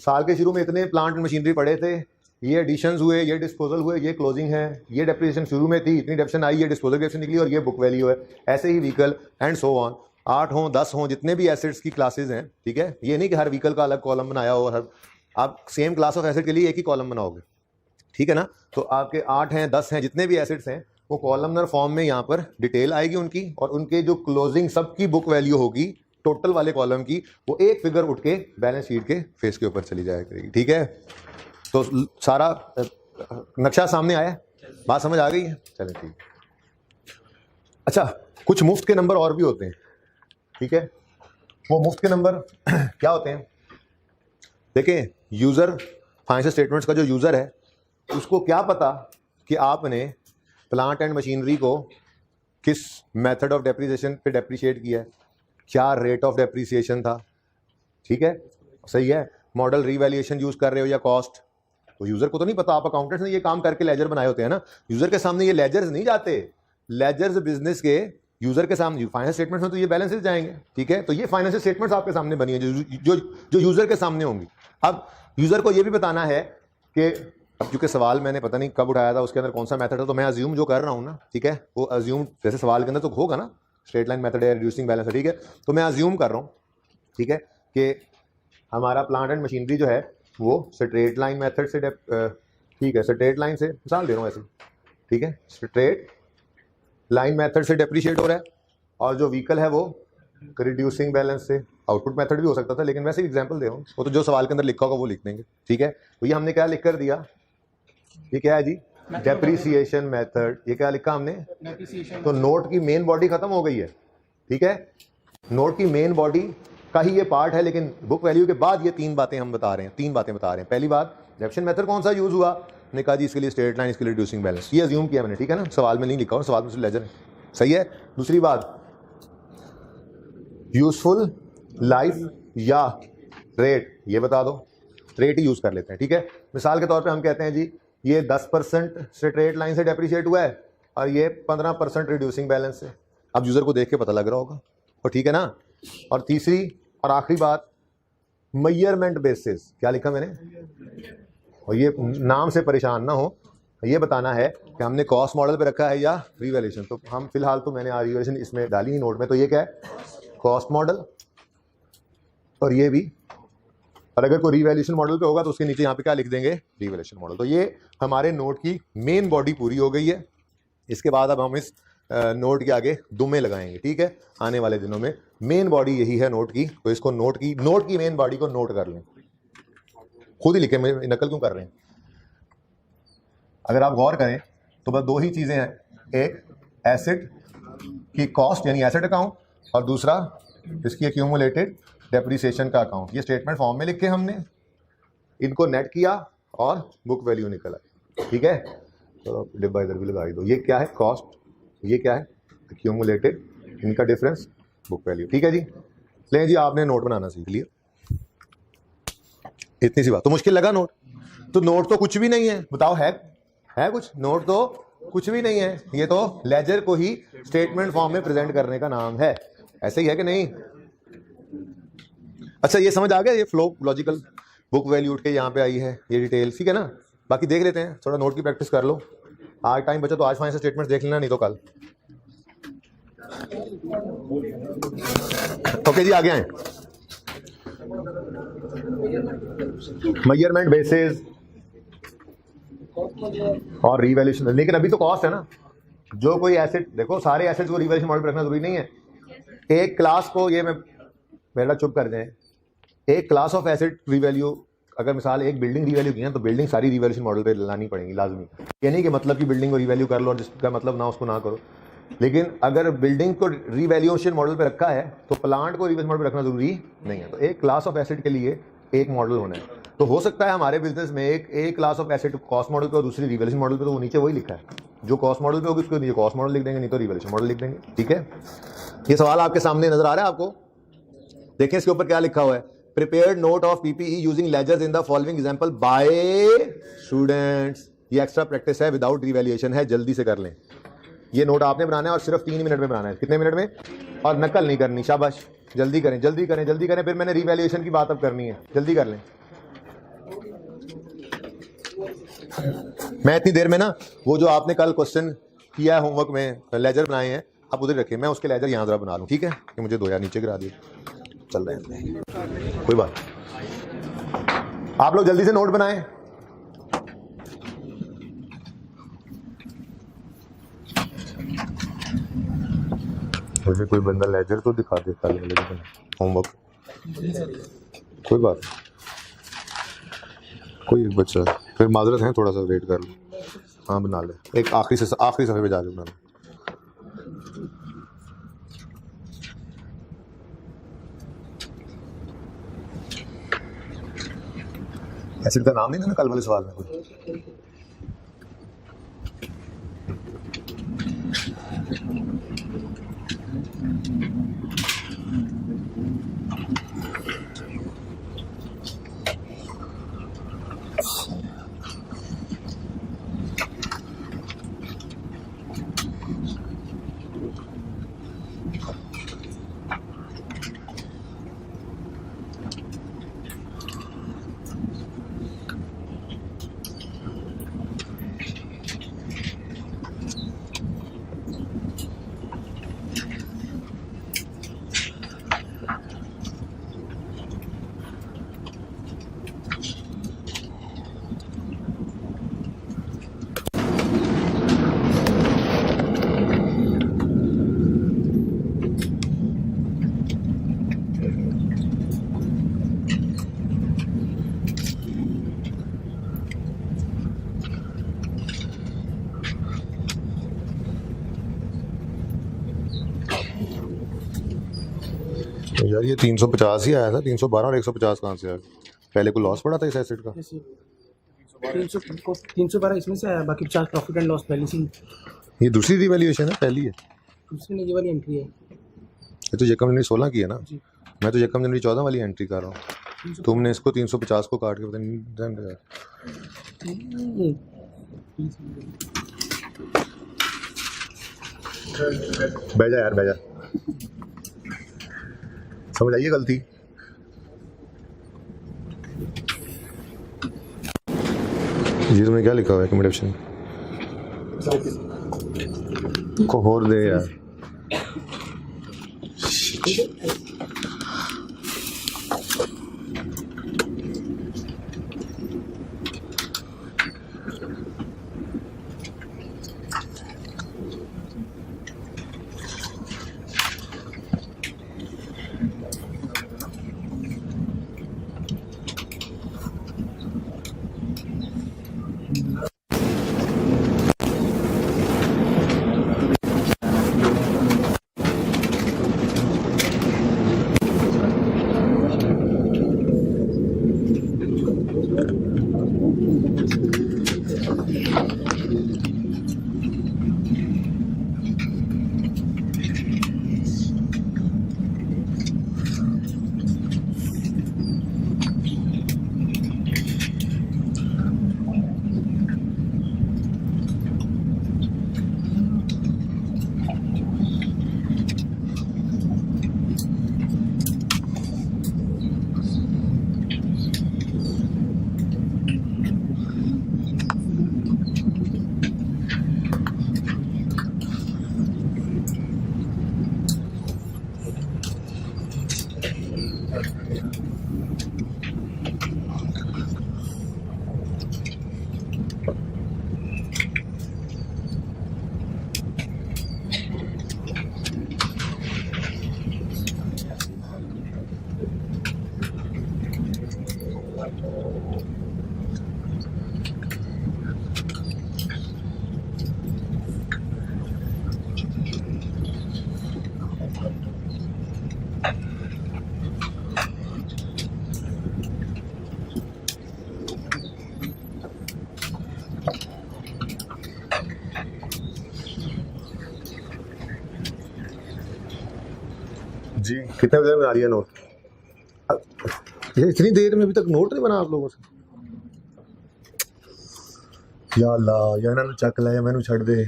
साल के शुरू में इतने प्लांट एंड मशीनरी पड़े थे, ये एडिशंस हुए, ये डिस्पोजल हुए, ये क्लोजिंग है, ये डेप्रिसिएशन शुरू में थी, इतनी डेप्शन आई, ये डिस्पोजल डेप्शन निकली और ये बुक वैल्यू है। ऐसे ही व्हीकल एंड सो ऑन, 8 हों 10 हों जितने भी एसेट्स की क्लासेस हैं, ठीक है। ये नहीं कि हर व्हीकल का अलग कॉलम बनाया हो, हर आप सेम क्लास ऑफ एसेट के लिए एक ही कॉलम बनाओगे, ठीक है ना। तो आपके 8 हैं 10 हैं जितने भी एसेट्स हैं वो कॉलमनर फॉर्म में यहाँ पर डिटेल आएगी उनकी, और उनके जो क्लोजिंग सबकी बुक वैल्यू होगी टोटल वाले कॉलम की, वो एक फिगर उठ के बैलेंस शीट के फेस के ऊपर चली जाया करेगी, ठीक है। तो सारा नक्शा सामने आया, बात समझ आ गई है? चलें ठीक। अच्छा, कुछ मुफ्त के नंबर और भी होते हैं, ठीक है। वो मुफ्त के नंबर क्या होते हैं? देखें, यूज़र फाइनेंशियल स्टेटमेंट्स का जो यूज़र है उसको क्या पता कि आपने प्लांट एंड मशीनरी को किस मेथड ऑफ डेप्रिसिएशन पे डेप्रिशिएट किया है, क्या रेट ऑफ डेप्रिसिएशन था, ठीक है, सही है। मॉडल रीवैल्यूएशन यूज़ कर रहे हो या कॉस्ट, तो यूज़र को तो नहीं पता। आप अकाउंटेंट्स ने ये काम करके लेजर बनाए होते हैं ना, यूज़र के सामने ये लेजर्स नहीं जाते, लेजर्स बिजनेस के यूज़र के सामने, फाइनेंशियल स्टेटमेंट्स में तो ये बैलेंसेस जाएंगे, ठीक है। तो ये फाइनेंशियल स्टेटमेंट्स आपके सामने बनी है जो यूज़र के सामने होंगी। अब यूज़र को ये भी बताना है कि, अब क्योंकि सवाल मैंने पता नहीं कब उठाया था, उसके अंदर कौन सा मेथड है, तो मैं अज्यूम जो कर रहा हूँ ना, ठीक है, वो अज्यूम जैसे सवाल के अंदर तो होगा ना, स्ट्रेट लाइन मेथड है, रिड्यूसिंग बैलेंस है, ठीक है। तो मैं अज्यूम कर रहा हूँ, ठीक है, कि हमारा प्लांट एंड मशीनरी जो है वो स्ट्रेट लाइन मेथड से ठीक है, स्ट्रेट लाइन से मिसाल दे रहा हूँ ऐसे, ठीक है, स्ट्रेट लाइन मेथड से डेप्रिशिएट हो रहा है, और जो व्हीकल है वो रिड्यूसिंग बैलेंस से, आउटपुट मेथड भी हो सकता था, लेकिन वैसे एग्जांपल दे रहा हूँ, वो तो जो सवाल के अंदर लिखा होगा वो लिख देंगे, ठीक है। तो ये हमने क्या लिख कर दिया, ये क्या है जी, डेप्रिसिएशन मेथड, ये क्या लिखा हमने, तो नोट की मेन बॉडी खत्म हो गई है, ठीक है। नोट की मेन बॉडी का ही ये पार्ट है, लेकिन बुक वैल्यू के बाद ये तीन बातें हम बता रहे हैं, तीन बातें बता रहे हैं। पहली बात, डेफिनेशन मेथड कौन सा यूज हुआ, ने कहा जी इसके लिए स्ट्रेट लाइन, इसके लिए रिड्यूसिंग बैलेंस, ये अज्यूम किया मैंने, ठीक है ना, सवाल में नहीं लिखा और सवाल में लेजर है, सही है। दूसरी बात, यूजफुल लाइफ या रेट, ये बता दो, रेट ही यूज कर लेते हैं, ठीक है। मिसाल के तौर पे हम कहते हैं जी ये 10% स्ट्रेट लाइन से डेप्रिशिएट हुआ है और ये 15% रिड्यूसिंग बैलेंस से, अब यूजर को देख के पता लग रहा होगा, और ठीक है ना। और तीसरी और आखिरी बात, मेजरमेंट बेसिस, क्या लिखा मैंने, और ये नाम से परेशान ना हो, ये बताना है कि हमने कॉस्ट मॉडल पे रखा है या रिवैल्यूएशन। तो हम फिलहाल तो मैंने रिवैल्यूएशन इसमें डाली नोट में, तो ये क्या है, कॉस्ट मॉडल, और ये भी, और अगर कोई रिवैल्यूएशन मॉडल पे होगा तो उसके नीचे यहाँ पे क्या लिख देंगे, रिवैल्यूएशन मॉडल। तो ये हमारे नोट की मेन बॉडी पूरी हो गई है। इसके बाद अब हम इस नोट के आगे दुमे लगाएंगे, ठीक है, आने वाले दिनों में। मेन बॉडी यही है नोट की, तो इसको नोट की मेन बॉडी को नोट कर लें, खुद ही लिखे, नकल क्यों कर रहे हैं। अगर आप गौर करें तो बस दो ही चीजें हैं, एक एसेट की कॉस्ट यानी एसेट अकाउंट, और दूसरा इसकी एक्यूमुलेटेड डेप्रिसिएशन का अकाउंट। ये स्टेटमेंट फॉर्म में लिखे हमने, इनको नेट किया और बुक वैल्यू निकल आई, ठीक है। तो डिब्बा इधर भी लगा दो, ये क्या है कॉस्ट, ये क्या है एक्यूमुलेटेड, इनका डिफरेंस बुक वैल्यू, ठीक है जी। लें जी, आपने नोट बनाना सीख लिया, इतनी सी बात। तो मुश्किल लगा नोट, तो नोट तो कुछ भी नहीं है, बताओ है कुछ, नोट तो कुछ भी नहीं है, ये तो लेजर को ही स्टेटमेंट फॉर्म में प्रेजेंट करने का नाम है, ऐसे ही है कि नहीं। अच्छा, ये समझ आ गया, ये फ्लो लॉजिकल, बुक वैल्यू उठ के यहाँ पे आई है, ये डिटेल, ठीक है ना। बाकी देख लेते हैं, थोड़ा नोट की प्रैक्टिस कर लो, आज टाइम बचा तो आज फाइनेंशियल स्टेटमेंट देख लेना, नहीं तो कल। ओके जी, आगे आए, मेजरमेंट बेसिस और रिवैल्यूएशन। लेकिन अभी तो कॉस्ट है ना, जो कोई एसेट, देखो सारे एसेट्स को रिवैल्यूएशन मॉडल पर रखना जरूरी नहीं है। एक क्लास को, ये मैं मेरा चुप कर दें, एक क्लास ऑफ एसेट रिवैल्यू, अगर मिसाल एक बिल्डिंग रिवैल्यू की है तो बिल्डिंग सारी रिवैल्यूएशन मॉडल पे लानी पड़ेगी लाजमी। ये नहीं कि मतलब कि बिल्डिंग को रिवैल्यू कर लो और जिसका मतलब ना उसको ना करो, लेकिन अगर बिल्डिंग को रिवैल्यूएशन मॉडल पे रखा है तो प्लांट को रिवैल्यूएशन मॉडल पे रखना जरूरी नहीं है। तो एक क्लास ऑफ एसेट के लिए एक मॉडल होना है। तो हो सकता है हमारे बिजनेस में एक class of asset cost model पे और दूसरी रिवैल्यूएशन मॉडल पे, तो वो नीचे वही लिखा है, जो कॉस्ट मॉडल पे होगी उसको नीचे कॉस्ट मॉडल लिख देंगे, नहीं तो रिवैल्यूएशन मॉडल लिख देंगे, ठीक है। ये सवाल आपके सामने नजर आ रहा है आपको, देखिए इसके ऊपर क्या लिखा हुआ है, prepared note of PPE using ledgers in the following example by students. ये एक्स्ट्रा प्रैक्टिस है, विदाउट रिवैल्यूएशन है, जल्दी से कर लें। ये नोट आपने बनाना है और सिर्फ 3 मिनट में बनाना है, कितने मिनट में, और नकल नहीं करनी, शाबाश, जल्दी करें जल्दी करें जल्दी करें। फिर मैंने रिवैल्यूएशन की बात अब करनी है, जल्दी कर लें। मैं इतनी देर में ना वो जो आपने कल क्वेश्चन किया है होमवर्क में, लेजर बनाए हैं, आप उधर रखिए, मैं उसके लेजर यहाँ जरा बना लूँ, ठीक है, कि मुझे 2 यार नीचे गिरा दिए, चल रहे हैं, कोई बात। आप लोग जल्दी से नोट बनाएं। मुझे कोई बंदा लेजर तो दिखा देता है होमवर्क, कोई बात, कोई एक बच्चा, फिर माजरत है, थोड़ा सा वेट कर लो। हाँ बना ले, एक आखिरी सफ़े पे जा के बना लो। एसिड का नाम नहीं था ना कल वाले सवाल में कोई। यार ये 350 ही आया था, 312 और 150 कहाँ से आया? पहले को लॉस पड़ा था इस एसेट का। 312 इसमें से आया, बाकी 50 प्रॉफिट एंड लॉस पहले से। ये दूसरी रिवैल्यूएशन है, पहली है? दूसरी नहीं, ये वाली एंट्री है। ये तो जेकब जनवरी 16 की है ना जी। मैं तो जेकब जनवरी 14 वाली एंट्री कर रहा हूँ। तुमने इसको 350 को काट के पता नहीं बह जा यार, बह जा। समझ आइए गलती। जी तुमने क्या लिखा हुआ है कमेंटेशन को और दे यार। जी कितने देर में आ रही है नोट? ये इतनी देर में अभी तक नोट नहीं बना आप लोगों से? या अल्लाह, या ना चक ला या मैनू छड़ दे।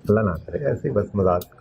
अल्लाह ना करे ऐसे, बस मजाक।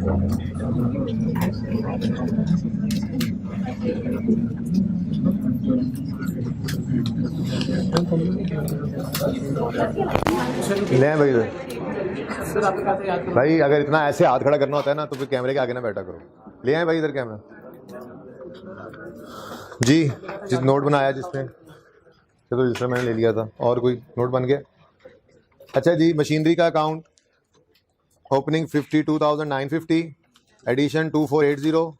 ले आए भाई इधर। सर आपके पास याद करो। भाई अगर इतना ऐसे हाथ खड़ा करना होता है ना तो फिर कैमरे के आगे ना बैठा करो। ले आए भाई इधर कैमरा जी। जिस नोट बनाया जिसमें चलो जिसमें मैंने ले लिया था, और कोई नोट बन गया? अच्छा जी, मशीनरी का account opening 52,950, addition 2480,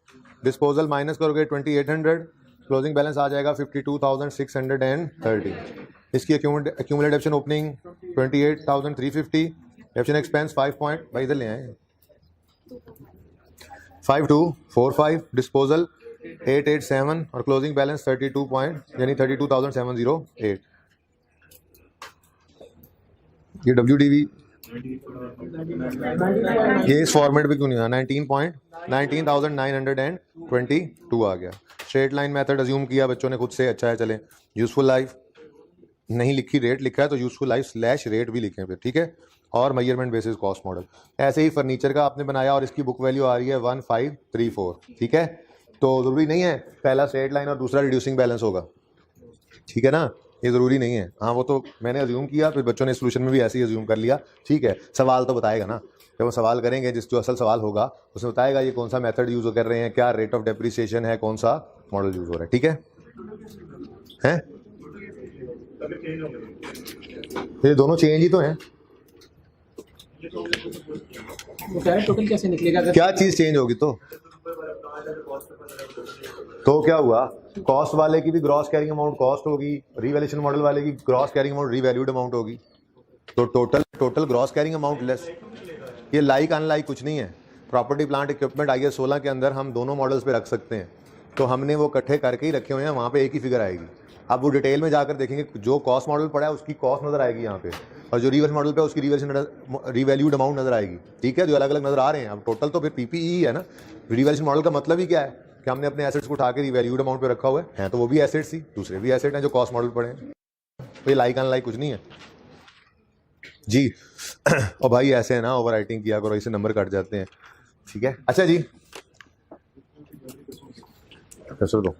disposal minus करोगे 2800, क्लोजिंग बैलेंस आ जाएगा 52,630। इसकी accumulate option opening 28,350, option expense 5 point, भाई इधर ले आए 5245, डिस्पोजल 887 और क्लोजिंग बैलेंस 32 पॉइंट यानी 32,708। ये WDV ये इस फॉर्मेट पे क्यों नहीं आया? 19,922 आ गया। स्ट्रेट लाइन मेथड अज्यूम किया बच्चों ने खुद से, अच्छा है चलें। यूजफुल लाइफ नहीं लिखी, रेट लिखा है तो यूजफुल लाइफ / रेट भी लिखें फिर, ठीक है। और मेजरमेंट बेसिस कॉस्ट मॉडल। ऐसे ही फर्नीचर का आपने बनाया और इसकी बुक वैल्यू आ रही है 1534, ठीक है। तो ज़रूरी नहीं है पहला स्ट्रेट लाइन और दूसरा रिड्यूसिंग बैलेंस होगा, ठीक है ना, ये ज़रूरी नहीं है। हाँ वो तो मैंने अज्यूम किया, फिर बच्चों ने सोल्यूशन में भी ऐसे ही अज्यूम कर लिया, ठीक है। सवाल तो बताएगा ना, जब वो सवाल करेंगे जिस जो असल सवाल होगा उसमें बताएगा ये कौन सा मेथड यूज़ कर रहे हैं, क्या रेट ऑफ डेप्रिसिएशन है, कौन सा मॉडल यूज़ हो रहा है, ठीक है। हैं ये दोनों चेंज ही तो हैं। वो कह रहे टोटल कैसे निकलेगा अगर क्या चीज़ चेंज होगी तो क्या हुआ? कॉस्ट वाले की भी ग्रॉस कैरिंग अमाउंट कॉस्ट होगी, रिवैल्यूएशन मॉडल वाले की gross carrying amount revalued amount होगी, तो total gross carrying amount less. ये लाइक अनलाइक कुछ नहीं है। प्रॉपर्टी प्लांट इक्विपमेंट IAS 16 के अंदर हम दोनों मॉडल्स पे रख सकते हैं, तो हमने वो इकट्ठे करके ही रखे हुए हैं, वहाँ पे एक ही फिगर आएगी। अब वो डिटेल में जाकर देखेंगे, जो कॉस्ट मॉडल पड़ा है उसकी कॉस्ट नजर आएगी यहाँ पे, और जो रिवर्स मॉडल पे उसकी रिवैल्यूड अमाउंट नजर आएगी, ठीक है। जो अलग अलग नजर आ रहे हैं, अब टोटल तो फिर PPE है ना। रिवैल्यूएशन मॉडल का मतलब ही क्या है कि हमने अपने एसेट्स को उठा के रिवैल्यूड अमाउंट पे रखा हुआ है, तो वो भी एसेट्स ही, दूसरे भी एसेट हैं जो कॉस्ट मॉडल पड़े हैं। तो ये लाइक अनलाइक कुछ नहीं है जी। और भाई ऐसे है ना, ओवर राइटिंग किया करो, इससे नंबर कट जाते हैं, ठीक है। अच्छा जी सर दो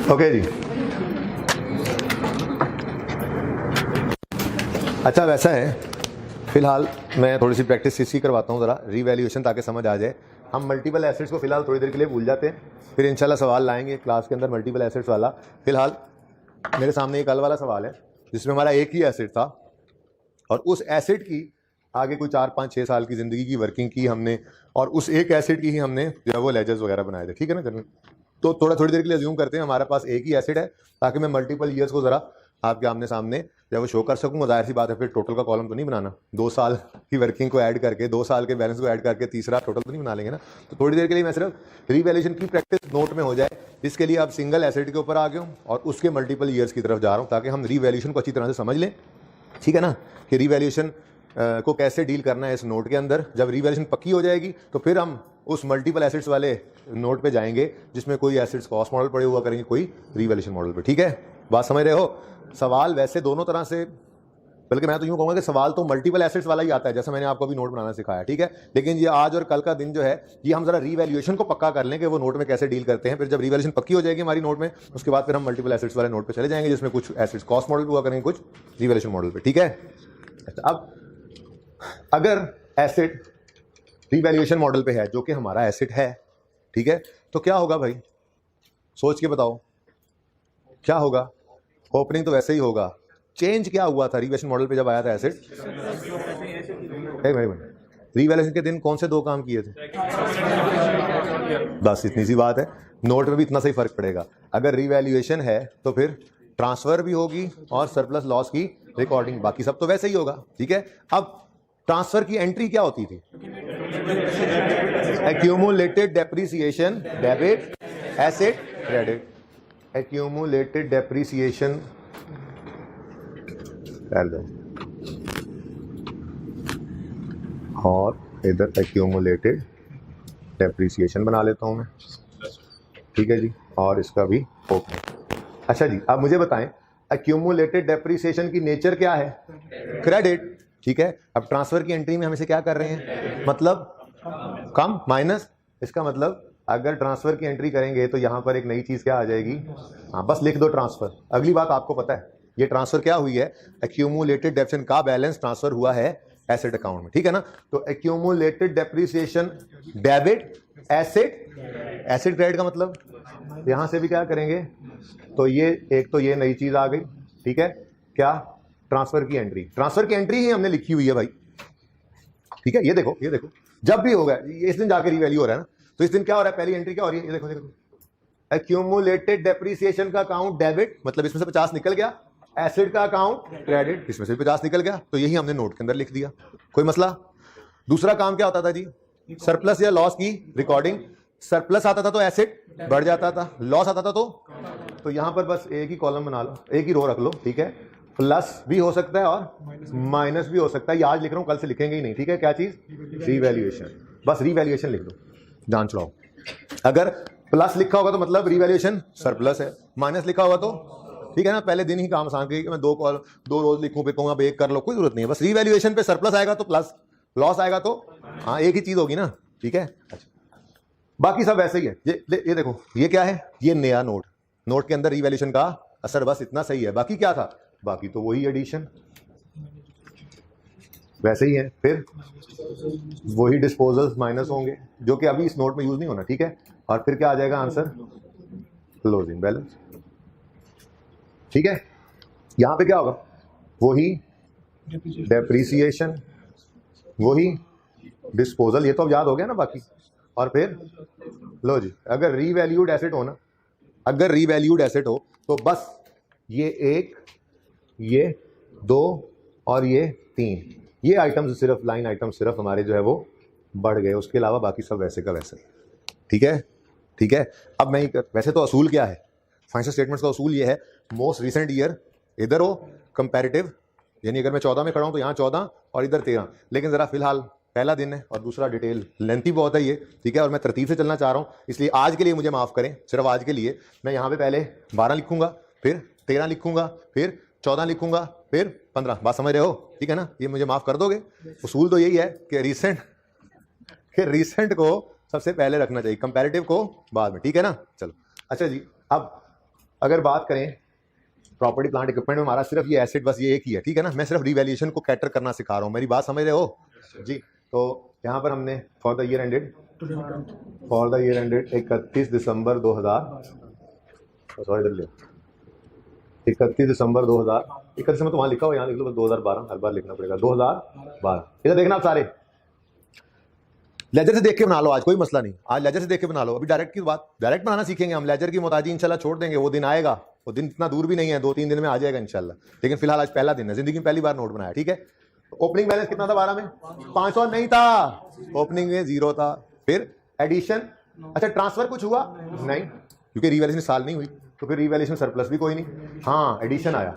ओके जी। अच्छा वैसा है, फिलहाल मैं थोड़ी सी प्रैक्टिस इसकी करवाता हूँ ज़रा, रिवैल्यूएशन, ताकि समझ आ जाए। हम मल्टीपल एसेट्स को फिलहाल थोड़ी देर के लिए भूल जाते हैं, फिर इंशाल्लाह सवाल लाएंगे क्लास के अंदर मल्टीपल एसेट्स वाला। फिलहाल मेरे सामने एक कल वाला सवाल है जिसमें हमारा एक ही एसेट था और उस एसेट की आगे कोई 4, 5, 6 साल की ज़िंदगी की वर्किंग की हमने, और उस एक एसेट की ही हमने जो है वो लेजर्स वगैरह बनाए थे, ठीक है ना। तो थोड़ी देर के लिए अज्यूम करते हैं हमारे पास एक ही एसेट है, ताकि मैं मल्टीपल ईयर्स को ज़रा आपके आमने सामने जब वो शो कर सकूँ। जाहिर सी बात है फिर टोटल का कॉलम तो नहीं बनाना, 2 साल की वर्किंग को ऐड करके, 2 साल के बैलेंस को ऐड करके तीसरा टोटल तो नहीं बना लेंगे ना। तो थोड़ी देर के लिए मैं सिर्फ रिवैल्यूएशन की प्रैक्टिस नोट में हो जाए, इसके लिए आप सिंगल एसेट के ऊपर आ गए हूँ और उसके मल्टीपल ईयर्स की तरफ जा रहा हूँ, ताकि हम रिवैल्यूएशन को अच्छी तरह से समझ लें, ठीक है ना, कि रिवैल्यूएशन को कैसे डील करना है इस नोट के अंदर। जब रिवैल्यूएशन पक्की हो जाएगी तो फिर हम उस मल्टीपल एसेट्स वाले नोट पे जाएंगे जिसमें कोई एसेट्स कॉस्ट मॉडल पड़े हुआ करेंगे, कोई रिवैल्यूएशन मॉडल पे, ठीक है। बात समझ रहे हो? सवाल वैसे दोनों तरह से, बल्कि मैं तो यूँ कहूँगा कि सवाल तो मल्टीपल एसेट्स वाला ही आता है, जैसा मैंने आपको अभी नोट बनाना सिखाया, ठीक है। लेकिन ये आज और कल का दिन जो है, ये हम जरा रिवैल्यूएशन को पक्का कर लें कि वो नोट में कैसे डील करते हैं। फिर जब रिवैल्यूएशन पक्की हो जाएगी हमारी नोट में, उसके बाद फिर हम मल्टीपल एसेट्स वाले नोट पे चले जाएंगे जिसमें कुछ एसेट्स कॉस्ट मॉडल पे हुआ करेंगे, कुछ रिवैल्यूएशन मॉडल पे, ठीक है। अब अगर एसेट रिवैल्यूएशन मॉडल पे है, जो कि हमारा एसेट है, ठीक है, तो क्या होगा भाई? सोच के बताओ क्या होगा? ओपनिंग तो वैसे ही होगा। चेंज क्या हुआ था रिवैल्यूएशन मॉडल पे जब आया था एसेट? रिवैल्यूएशन के दिन कौन से 2 काम किए थे? बस इतनी सी बात है। नोट में भी इतना सही फर्क पड़ेगा। अगर रिवैल्यूएशन है तो फिर ट्रांसफर भी होगी और सरप्लस लॉस की रिकॉर्डिंग, बाकी सब तो वैसे ही होगा, ठीक है। अब ट्रांसफर की एंट्री क्या होती थी? Accumulated depreciation debit, asset credit. Accumulated depreciation और इधर एक्यूमुलेटेड डेप्रिसिएशन बना लेता हूं मैं, ठीक है जी, और इसका भी ओपनिंग। अच्छा जी, अब मुझे बताएं एक्यूमुलेटेड डेप्रिसिएशन की नेचर क्या है? क्रेडिट। ठीक है, अब ट्रांसफर की एंट्री में हम इसे क्या कर रहे हैं, मतलब कम माइनस। इसका मतलब अगर ट्रांसफर की एंट्री करेंगे तो यहां पर एक नई चीज क्या आ जाएगी, हाँ बस लिख दो ट्रांसफर। अगली बात आपको पता है ये ट्रांसफर क्या हुई है, एक्यूमुलेटेड डेप्रिसिएशन का बैलेंस ट्रांसफर हुआ है एसेट अकाउंट में, ठीक है ना। तो accumulated depreciation debit asset, asset credit का मतलब यहां से भी क्या करेंगे, तो ये एक तो ये नई चीज आ गई, ठीक है, क्या, ट्रांसफर की एंट्री। ट्रांसफर की एंट्री ही हमने लिखी हुई है भाई, ठीक है। ये देखो ये देखो, जब भी होगा इस दिन जाके रीवैल्यू हो रहा है ना, तो इस दिन क्या हो रहा है, पहली एंट्री क्या हो रही है, ये देखो देखो, एक्यूमुलेटेड डेप्रिसिएशन का अकाउंट डेबिट, मतलब इसमें से 50 निकल गया, एसेट का अकाउंट क्रेडिट, इसमें से 50 निकल गया, तो यही हमने नोट के अंदर लिख दिया, कोई मसला। दूसरा काम क्या होता था जी, सरप्लस या लॉस की रिकॉर्डिंग। सरप्लस आता था तो एसेट बढ़ जाता था, लॉस आता था तो यहां पर बस एक ही कॉलम बना लो, एक ही रो रख लो, ठीक है। प्लस भी हो सकता है और माइनस भी हो सकता है, ये आज लिख रहा हूं, कल से लिखेंगे ही नहीं, ठीक है। क्या चीज, रीवैल्यूएशन, बस रीवैल्यूएशन लिख दो, जान छुड़ाओ। अगर प्लस लिखा होगा तो मतलब रीवैल्यूएशन सरप्लस है, माइनस लिखा होगा तो ठीक है ना, पहले दिन ही काम आसान कि मैं दो रोज लिखूं फिर कहूंगा एक कर लो, कोई जरूरत नहीं है। बस रीवैल्यूएशन पे सरप्लस आएगा तो प्लस, लॉस आएगा तो हाँ एक ही चीज होगी ना, ठीक है। अच्छा, बाकी सब ऐसे ही है। ये देखो ये क्या है, ये नया नोट, नोट के अंदर रीवैल्यूएशन का असर बस इतना सही है, बाकी क्या था, बाकी तो वही एडिशन वैसे ही है, फिर वही डिस्पोजल्स माइनस होंगे जो कि अभी इस नोट में यूज नहीं होना, ठीक है। और फिर क्या आ जाएगा आंसर, क्लोजिंग बैलेंस, ठीक है। यहां पे क्या होगा, वही डेप्रिसिएशन, वही डिस्पोजल, ये तो अब याद हो गया ना बाकी। और फिर लो जी, अगर रीवैल्यूड एसेट हो ना, अगर रीवैल्यूड एसेट हो तो बस ये एक, ये दो और ये तीन, ये आइटम्स सिर्फ, लाइन आइटम सिर्फ हमारे जो है वो बढ़ गए, उसके अलावा बाकी सब वैसे का वैसे, ठीक है ठीक है। अब मैं वैसे तो असूल क्या है फाइनेंशियल स्टेटमेंट्स का, असूल ये है मोस्ट रिसेंट ईयर इधर हो कंपैरेटिव, यानी अगर मैं 14 में खड़ा हूं तो यहाँ 14 और इधर 13, लेकिन जरा फिलहाल पहला दिन है और दूसरा डिटेल लेंथी बहुत है ये, ठीक है। और मैं तरतीब से चलना चाह रहा हूँ, इसलिए आज के लिए मुझे माफ करें, सिर्फ आज के लिए मैं यहाँ पे पहले 12 लिखूंगा, फिर 13 लिखूंगा, फिर 14 लिखूंगा, फिर 15, बात समझ रहे हो, ठीक है ना। ये मुझे माफ कर दोगे। उसूल तो यही है कि रिसेंट को सबसे पहले रखना चाहिए, कंपैरेटिव को बाद में, ठीक है ना। चलो अच्छा जी, अब अगर बात करें प्रॉपर्टी प्लांट इक्विपमेंट में, हमारा सिर्फ ये एसेट बस ये एक ही है, ठीक है ना। मैं सिर्फ रिवैल्यूएशन को कैटर करना सिखा रहा हूँ, मेरी बात समझ रहे हो जी। तो यहाँ पर हमने for the year ended 31 December 2000, sorry इधर ले 31 दिसंबर 2000, 31 दिसंबर तो वहाँ लिखा हो, यहाँ लिख लो 2012, हर बार लिखना पड़ेगा 2012। इधर देखना आप सारे लेजर से देख के बना लो, आज कोई मसला नहीं, आज लेजर से देख के बना लो। अभी डायरेक्ट की बात, डायरेक्ट बनाना सीखेंगे हम, लेजर की मोहताजी इंशाल्लाह छोड़ देंगे, वो दिन आएगा, वो दिन इतना दूर भी नहीं है, 2-3 दिन में आ जाएगा इंशाल्लाह। लेकिन फिलहाल आज पहला दिन है, जिंदगी में पहली बार नोट बनाया, ठीक है। ओपनिंग बैलेंस कितना था 12 में, 500 नहीं था, ओपनिंग में 0 था। फिर एडिशन, अच्छा ट्रांसफर कुछ हुआ नहीं, क्योंकि रिवैल्यूएशन साल नहीं हुई, तो फिर रिवैल्यूएशन सरप्लस भी कोई नहीं, हाँ एडिशन आया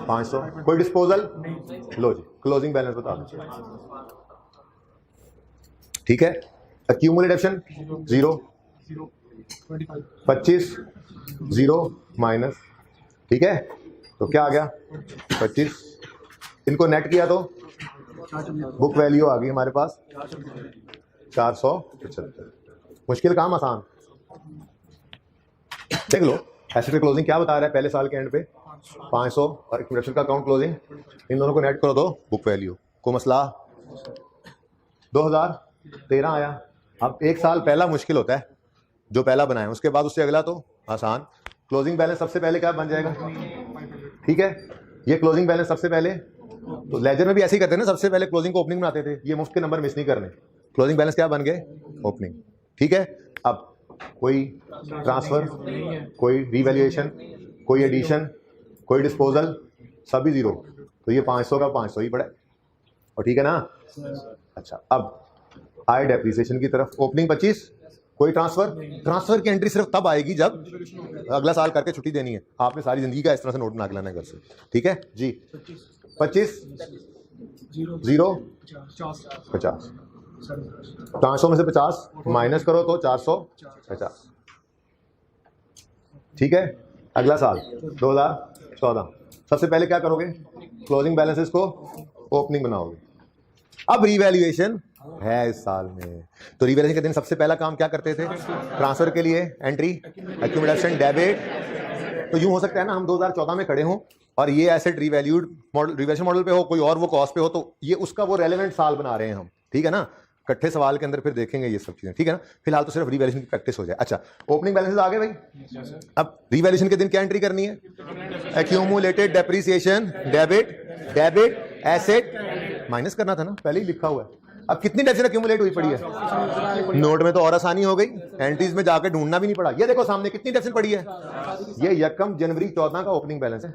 500। कोई डिस्पोजल, लो जी क्लोजिंग बैलेंस बता दो, ठीक है। एक्यूमुलेशन 0, 25 0 माइनस, ठीक है। तो क्या आ गया 25, इनको नेट किया तो बुक वैल्यू आ गई हमारे पास 475। मुश्किल काम आसान, देख लो एसेट क्लोजिंग क्या बता रहा है, पहले साल के एंड पे 500 और एक्यूमुलेशन का अकाउंट क्लोजिंग, इन दोनों को नेट करो तो बुक वैल्यू, को मसला 2013 आया। अब एक साल पहला मुश्किल होता है जो पहला बनाए, उसके बाद उससे अगला तो आसान। क्लोजिंग बैलेंस सबसे पहले क्या बन जाएगा, ठीक है। ये क्लोजिंग बैलेंस सबसे पहले, तो लेजर में भी ऐसे ही करते हैं ना, सबसे पहले क्लोजिंग को ओपनिंग बनाते थे, ये मुफ्त के नंबर मिस नहीं करने। क्लोजिंग बैलेंस क्या बन गए, ओपनिंग, ठीक है। अब कोई ट्रांसफर, कोई रिवैल्यूएशन, कोई एडिशन, कोई डिस्पोजल, सभी 0, तो ये 500 का 500 ही पड़ा, और ठीक है ना। अच्छा अब आए डेप्रिसिएशन की तरफ, ओपनिंग 25, कोई ट्रांसफर की एंट्री सिर्फ तब आएगी जब अगला साल करके छुट्टी देनी है, आपने सारी जिंदगी का इस तरह से नोट बना के लाना है घर से, ठीक है जी। 25 0 50, 500 में से 50 माइनस करो तो 450, ठीक है, अगला साल 2014, सबसे पहले क्या करोगे, क्लोजिंग बैलेंसेस को ओपनिंग बनाओगे। अब रिवैल्यूएशन है इस साल में, तो रिवैल्यूएशन के दिन सबसे पहला काम क्या करते थे, ट्रांसफर के लिए एंट्री, एक्यूमुलेशन, डेबिट। तो यूं हो सकता है ना हम 2014 में खड़े हों और ये asset revalued model, revaluation model पे हो, कोई और वो कॉस्ट पे हो, तो ये उसका वो रेलेवेंट साल बना रहे हैं हम, ठीक है ना। इकट्ठे सवाल के अंदर फिर देखेंगे ये सब चीजें, ठीक है ना। फिलहाल तो सिर्फ रिवैल्यूएशन की प्रैक्टिस हो जाए। अच्छा, ओपनिंग बैलेंसेस आ गए भाई। अब रिवैल्यूएशन के दिन क्या एंट्री करनी है, accumulated depreciation, debit, debit asset minus करना था ना, पहले ही लिखा हुआ है। अब कितनी डेप्रिसिएशन एक्यूमुलेट हुई पड़ी है, नोट में तो और आसानी हो गई, एंट्रीज में जाकर ढूंढना भी नहीं पड़ा। ये देखो सामने कितनी डेप्रिसिएशन पड़ी है, ये यकम जनवरी 14 का ओपनिंग बैलेंस है,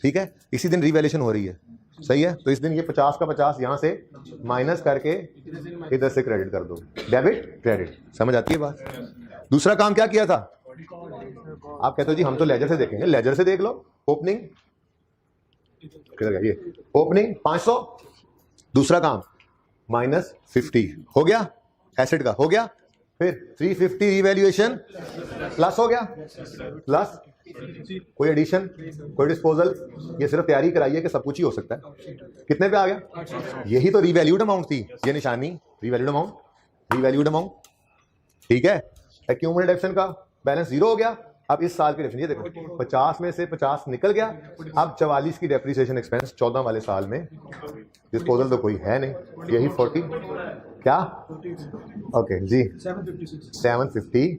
ठीक है। इसी दिन रिवैल्यूएशन हो रही है, सही है। तो इस दिन ये 50 का 50 यहां से माइनस करके इधर से क्रेडिट कर दो, डेबिट क्रेडिट, समझ आती है बात। दूसरा काम क्या किया था, आप कहते हो जी हम तो लेजर से देखेंगे, लेजर से देख लो। ओपनिंग किधर गया, ये ओपनिंग 500, दूसरा काम -50 हो गया, एसेट का हो गया, फिर 350 रिवैल्यूएशन प्लस हो गया, प्लस कोई एडिशन, कोई डिस्पोजल, ये सिर्फ तैयारी कराइए कि सब कुछ ही हो सकता है। कितने पे आ गया, यही तो रिवैल्यूड अमाउंट थी, ये निशानी रिवैल्यूड अमाउंट, रिवैल्यूड अमाउंट, ठीक है। एक्यूमुलेटेड एक्शन का बैलेंस 0 हो गया। अब इस साल की डेफिनेशन ये देखो, 50 में से 50 निकल गया, अब 44 की डेप्रिसिएशन एक्सपेंस 14 वाले साल में, डिस्पोजल तो कोई है नहीं, यही 40 क्या, ओके जी 750।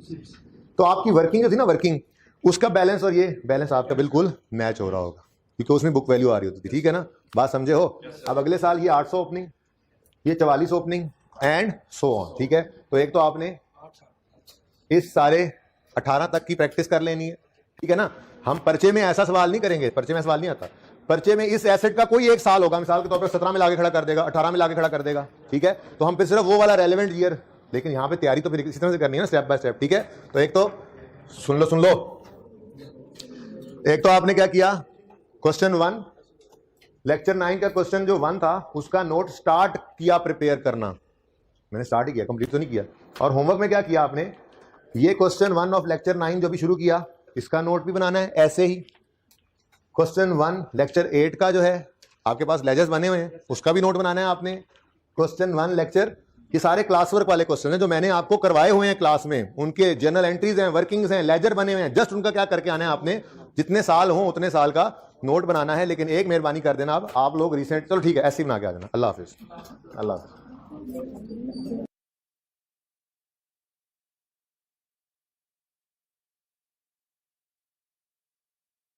तो आपकी वर्किंग जो थी ना, वर्किंग उसका बैलेंस और ये बैलेंस आपका बिल्कुल मैच हो रहा होगा, क्योंकि उसमें बुक वैल्यू आ रही होती थी, ठीक है ना, बात समझे हो। अब अगले साल ये 800 ओपनिंग, ये 44 ओपनिंग एंड सो ऑन, ठीक है। तो एक तो आपने इस सारे 18 तक की प्रैक्टिस कर लेनी है, ठीक है ना। हम पर्चे में ऐसा सवाल नहीं करेंगे, पर्चे में सवाल नहीं आता, पर्चे में इस एसेट का कोई एक साल होगा, मिसाल के तौर पर 17 में लाके खड़ा कर देगा, 18 में लाके खड़ा कर देगा, ठीक है। तो हम फिर सिर्फ वो वाला रेलेवेंट ईयर, लेकिन यहाँ पे तैयारी तो फिर इसी तरह से करनी है ना, स्टेप बाय स्टेप, ठीक है। तो एक तो सुन लो, एक तो आपने क्या किया, क्वेश्चन 1 लेक्चर 9 का क्वेश्चन जो 1 था उसका नोट स्टार्ट किया प्रिपेयर करना, मैंने स्टार्ट ही किया, कंप्लीट तो नहीं किया। और होमवर्क में क्या किया आपने, ये क्वेश्चन 1 ऑफ लेक्चर 9 जो भी शुरू किया इसका नोट भी बनाना है, ऐसे ही क्वेश्चन 1 लेक्चर 8 का जो है आपके पास लेजर्स बने हुए हैं उसका भी नोट बनाना है आपने। क्वेश्चन 1 लेक्चर, ये सारे क्लास वर्क वाले क्वेश्चन हैं जो मैंने आपको करवाए हुए हैं क्लास में, उनके जर्नल एंट्रीज हैं, वर्किंग्स हैं, लेजर बने हुए हैं, जस्ट उनका क्या करके आना है आपने, जितने साल हो उतने साल का नोट बनाना है। लेकिन एक मेहरबानी कर देना, आप लोग रिसेंट, चलो ठीक है ऐसे ही बना के आ जाना। अल्लाह हाफिज, अल्लाह हाफिज।